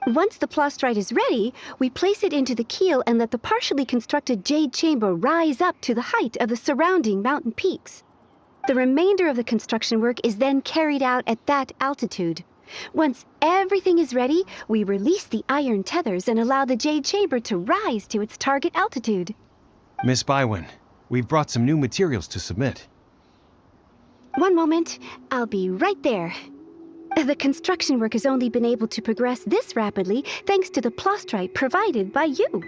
Speaker 21: Once the plastrite is ready, we place it into the keel and let the partially constructed Jade Chamber rise up to the height of the surrounding mountain peaks. The remainder of the construction work is then carried out at that altitude. Once everything is ready, we release the iron tethers and allow the Jade Chamber to rise to its target altitude.
Speaker 11: Miss Bywin, we've brought some new materials to submit.
Speaker 21: One moment, I'll be right there. The construction work has only been able to progress this rapidly thanks to the plastrite provided by you.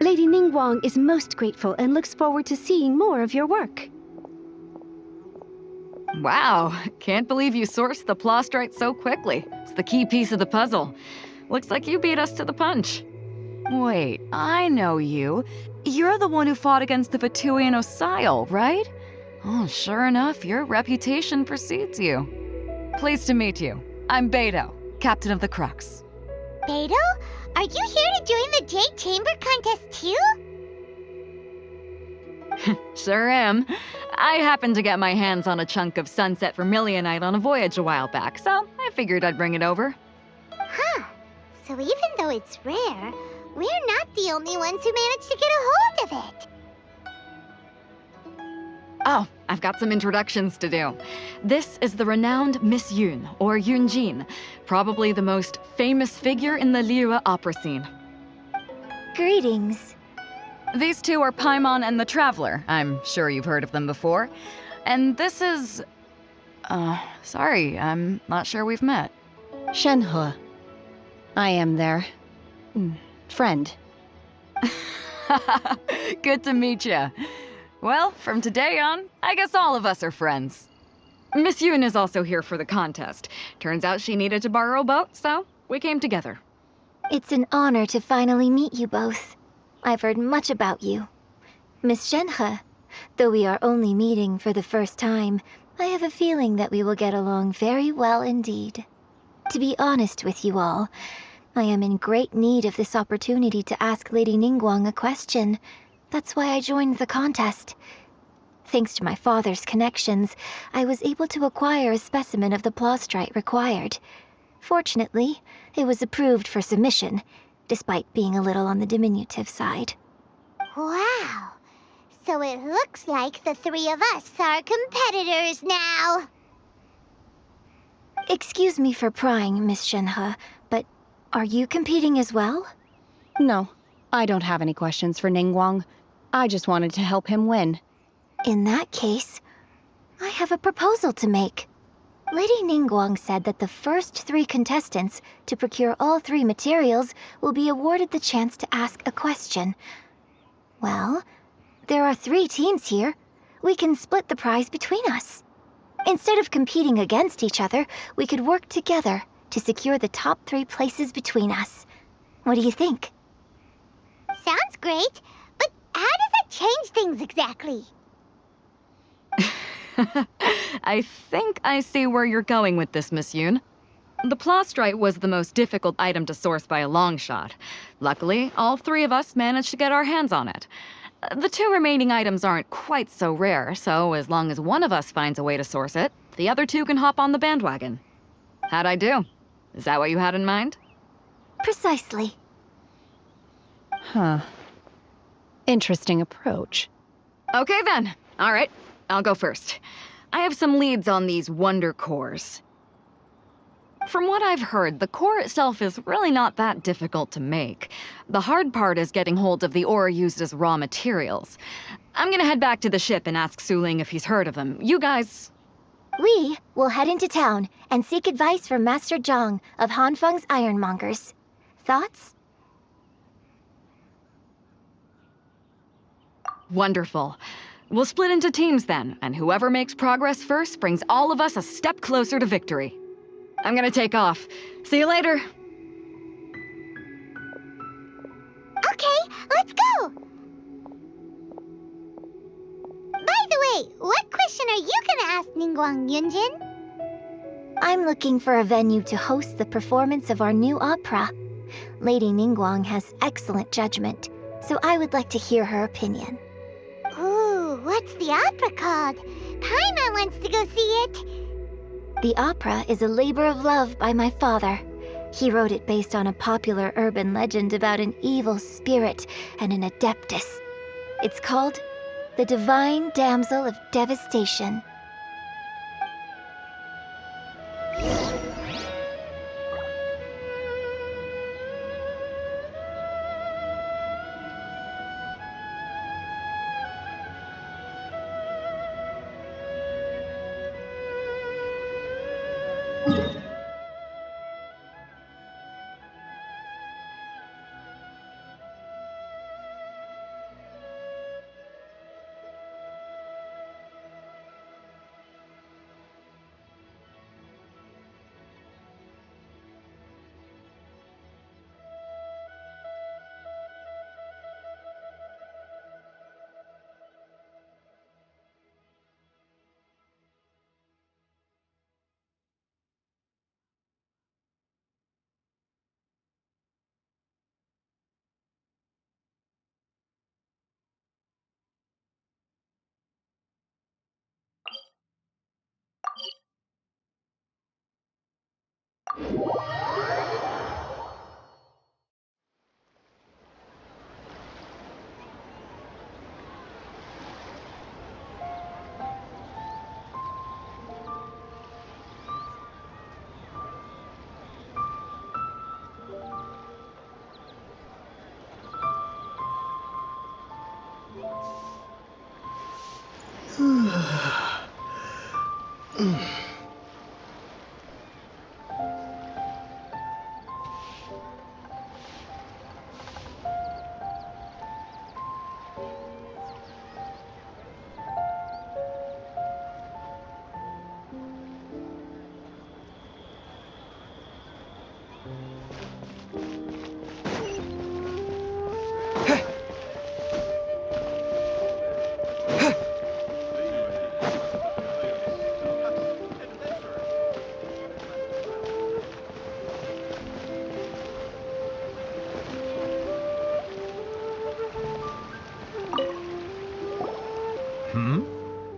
Speaker 21: Lady Ningguang is most grateful and looks forward to seeing more of your work.
Speaker 6: Wow, can't believe you sourced the plastrite so quickly. It's the key piece of the puzzle. Looks like you beat us to the punch. Wait, I know you. You're the one who fought against the Vatuian Osile, right? Oh, sure enough, your reputation precedes you. Pleased to meet you. I'm Beto, captain of the Crux.
Speaker 2: Beto? Are you here to join the Jade Chamber contest too?
Speaker 6: Sure am. I happened to get my hands on a chunk of sunset vermilionite on a voyage a while back, so I figured I'd bring it over.
Speaker 2: Huh. So even though it's rare, we're not the only ones who managed to get a hold of it.
Speaker 6: Oh, I've got some introductions to do. This is the renowned Miss Yun, or Yunjin, probably the most famous figure in the Liyue opera scene.
Speaker 2: Greetings.
Speaker 6: These two are Paimon and the Traveler. I'm sure you've heard of them before. And this is... sorry, I'm not sure we've met.
Speaker 14: Shenhe. I am their... friend.
Speaker 6: Good to meet you. Well, from today on, I guess all of us are friends. Miss Yun is also here for the contest. Turns out she needed to borrow a boat, so we came together.
Speaker 2: It's an honor to finally meet you both. I've heard much about you. Miss Shenhe, though we are only meeting for the first time, I have a feeling that we will get along very well indeed. To be honest with you all, I am in great need of this opportunity to ask Lady Ningguang a question. That's why I joined the contest. Thanks to my father's connections, I was able to acquire a specimen of the plastrite required. Fortunately, it was approved for submission, despite being a little on the diminutive side. Wow! So it looks like the 3 of us are competitors now! Excuse me for prying, Miss Shenhe, but are you competing as well?
Speaker 14: No, I don't have any questions for Ningguang. I just wanted to help him win.
Speaker 2: In that case, I have a proposal to make. Lady Ningguang said that the first 3 contestants to procure all 3 materials will be awarded the chance to ask a question. Well, there are 3 teams here. We can split the prize between us. Instead of competing against each other, we could work together to secure the top 3 places between us. What do you think? Sounds great, but how does that change things exactly?
Speaker 6: I think I see where you're going with this, Miss Yun. The plastrite was the most difficult item to source by a long shot. Luckily, all 3 of us managed to get our hands on it. The 2 remaining items aren't quite so rare, so as long as one of us finds a way to source it, the other 2 can hop on the bandwagon. How'd I do? Is that what you had in mind?
Speaker 2: Precisely.
Speaker 14: Huh. Interesting approach.
Speaker 6: Okay then. All right. I'll go first. I have some leads on these wonder cores. From what I've heard, the core itself is really not that difficult to make. The hard part is getting hold of the ore used as raw materials. I'm gonna head back to the ship and ask Suling if he's heard of them. You guys...
Speaker 2: We will head into town and seek advice from Master Zhang of Hanfeng's Ironmongers. Thoughts?
Speaker 6: Wonderful. We'll split into teams then, and whoever makes progress first brings all of us a step closer to victory. I'm gonna take off. See you later.
Speaker 2: Okay, let's go! By the way, what question are you gonna ask Ningguang, Yunjin?
Speaker 9: I'm looking for a venue to host the performance of our new opera. Lady Ningguang has excellent judgment, so I would like to hear her opinion.
Speaker 2: Ooh, what's the opera called? Paimon wants to go see it.
Speaker 9: The opera is a labor of love by my father. He wrote it based on a popular urban legend about an evil spirit and an adeptus. It's called The Divine Damsel of Devastation.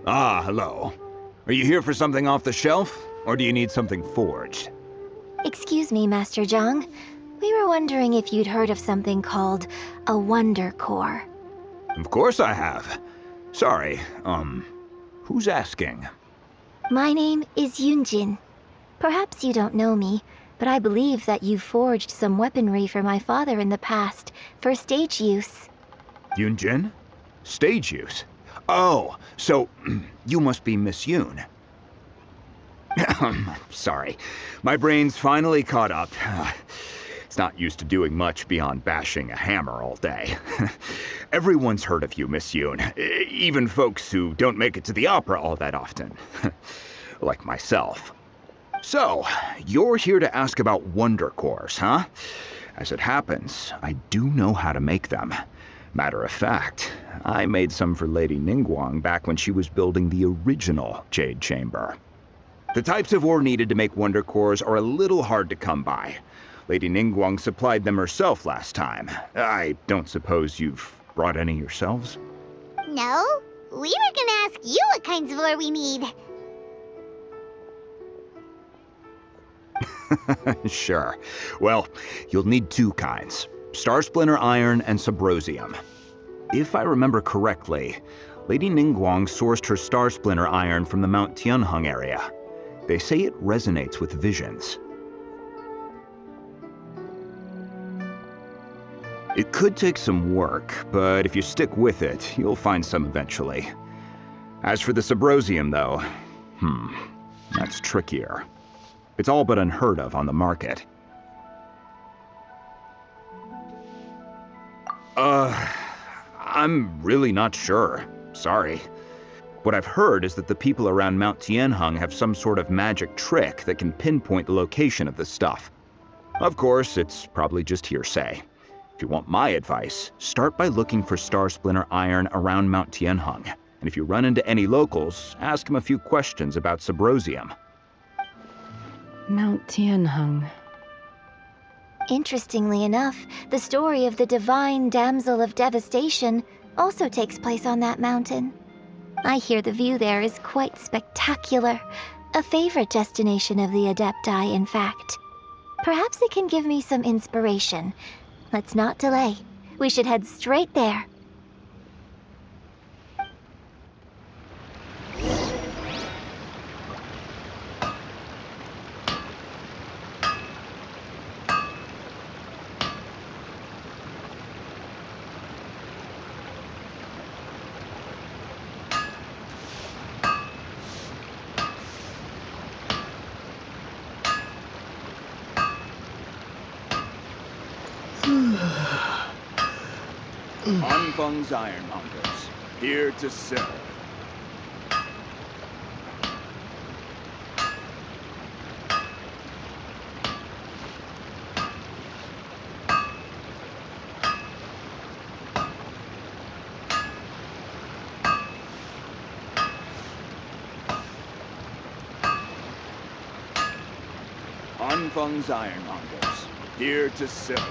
Speaker 13: Ah, hello. Are you here for something off the shelf, or do you need something forged?
Speaker 9: Excuse me, Master Zhang. We were wondering if you'd heard of something called a Wonder Core.
Speaker 13: Of course I have. Sorry, who's asking?
Speaker 9: My name is Yunjin. Perhaps you don't know me, but I believe that you forged some weaponry for my father in the past, for stage use.
Speaker 13: Yunjin? Stage use? Oh, so you must be Miss Yoon. Sorry, my brain's finally caught up. It's not used to doing much beyond bashing a hammer all day. Everyone's heard of you, Miss Yoon, even folks who don't make it to the opera all that often. Like myself. So, you're here to ask about Wonder Cores, huh? As it happens, I do know how to make them. Matter of fact, I made some for Lady Ningguang back when she was building the original Jade Chamber. The types of ore needed to make Wonder Cores are a little hard to come by. Lady Ningguang supplied them herself last time. I don't suppose you've brought any yourselves?
Speaker 2: No, we were gonna ask you what kinds of ore we need.
Speaker 13: Sure. Well, you'll need two kinds. Star Splinter Iron and Subrosium. If I remember correctly, Lady Ningguang sourced her Star Splinter Iron from the Mount Tianheng area. They say it resonates with visions. It could take some work, but if you stick with it, you'll find some eventually. As for the Subrosium, though, that's trickier. It's all but unheard of on the market. I'm really not sure. Sorry. What I've heard is that the people around Mount Tianheng have some sort of magic trick that can pinpoint the location of this stuff. Of course, it's probably just hearsay. If you want my advice, start by looking for Star Splinter iron around Mount Tianheng. And if you run into any locals, ask them a few questions about Subrosium.
Speaker 14: Mount Tianheng.
Speaker 9: Interestingly enough, the story of the divine damsel of devastation also takes place on that mountain. I hear the view there is quite spectacular. A favorite destination of the Adepti, in fact. Perhaps it can give me some inspiration. Let's not delay. We should head straight there.
Speaker 13: Anfeng's Ironmongers, here to serve. Anfeng's Ironmongers, here to serve.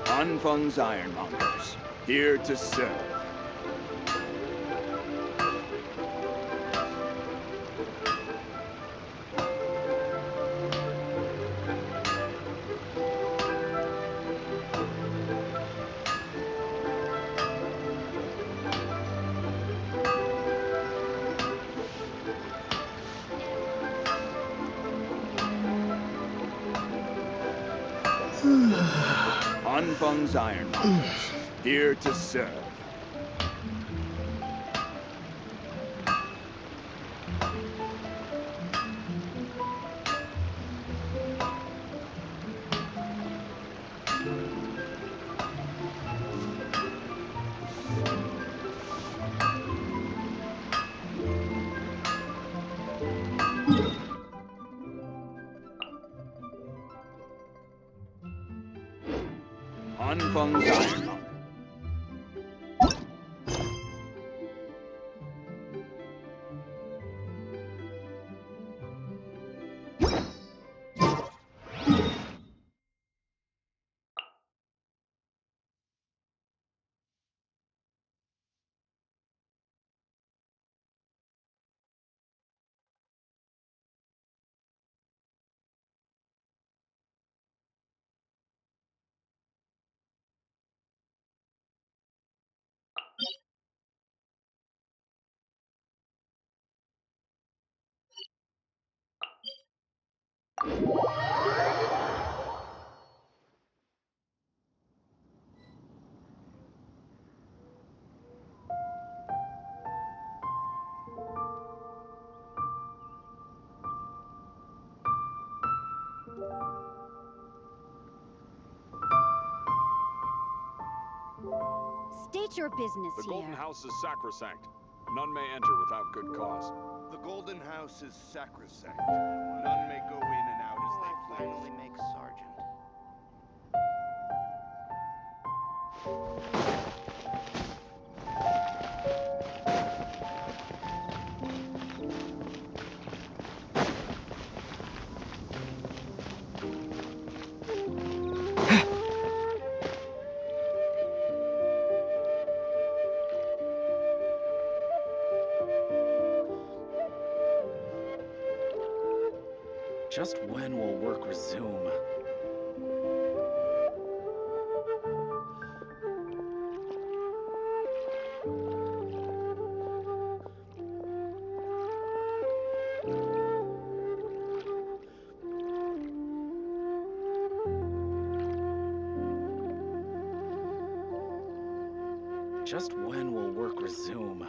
Speaker 13: Anfeng's Ironmongers, here to serve. Anfeng's Ironmongers, here to serve. Anfeng's Ironmongers.
Speaker 4: State your business
Speaker 7: The
Speaker 4: here.
Speaker 7: Golden House is sacrosanct. None may enter without good cause.
Speaker 8: The Golden House is sacrosanct. None may go in and out as they please. Finally make Sergeant.
Speaker 1: Just when will work resume? Just when will work resume?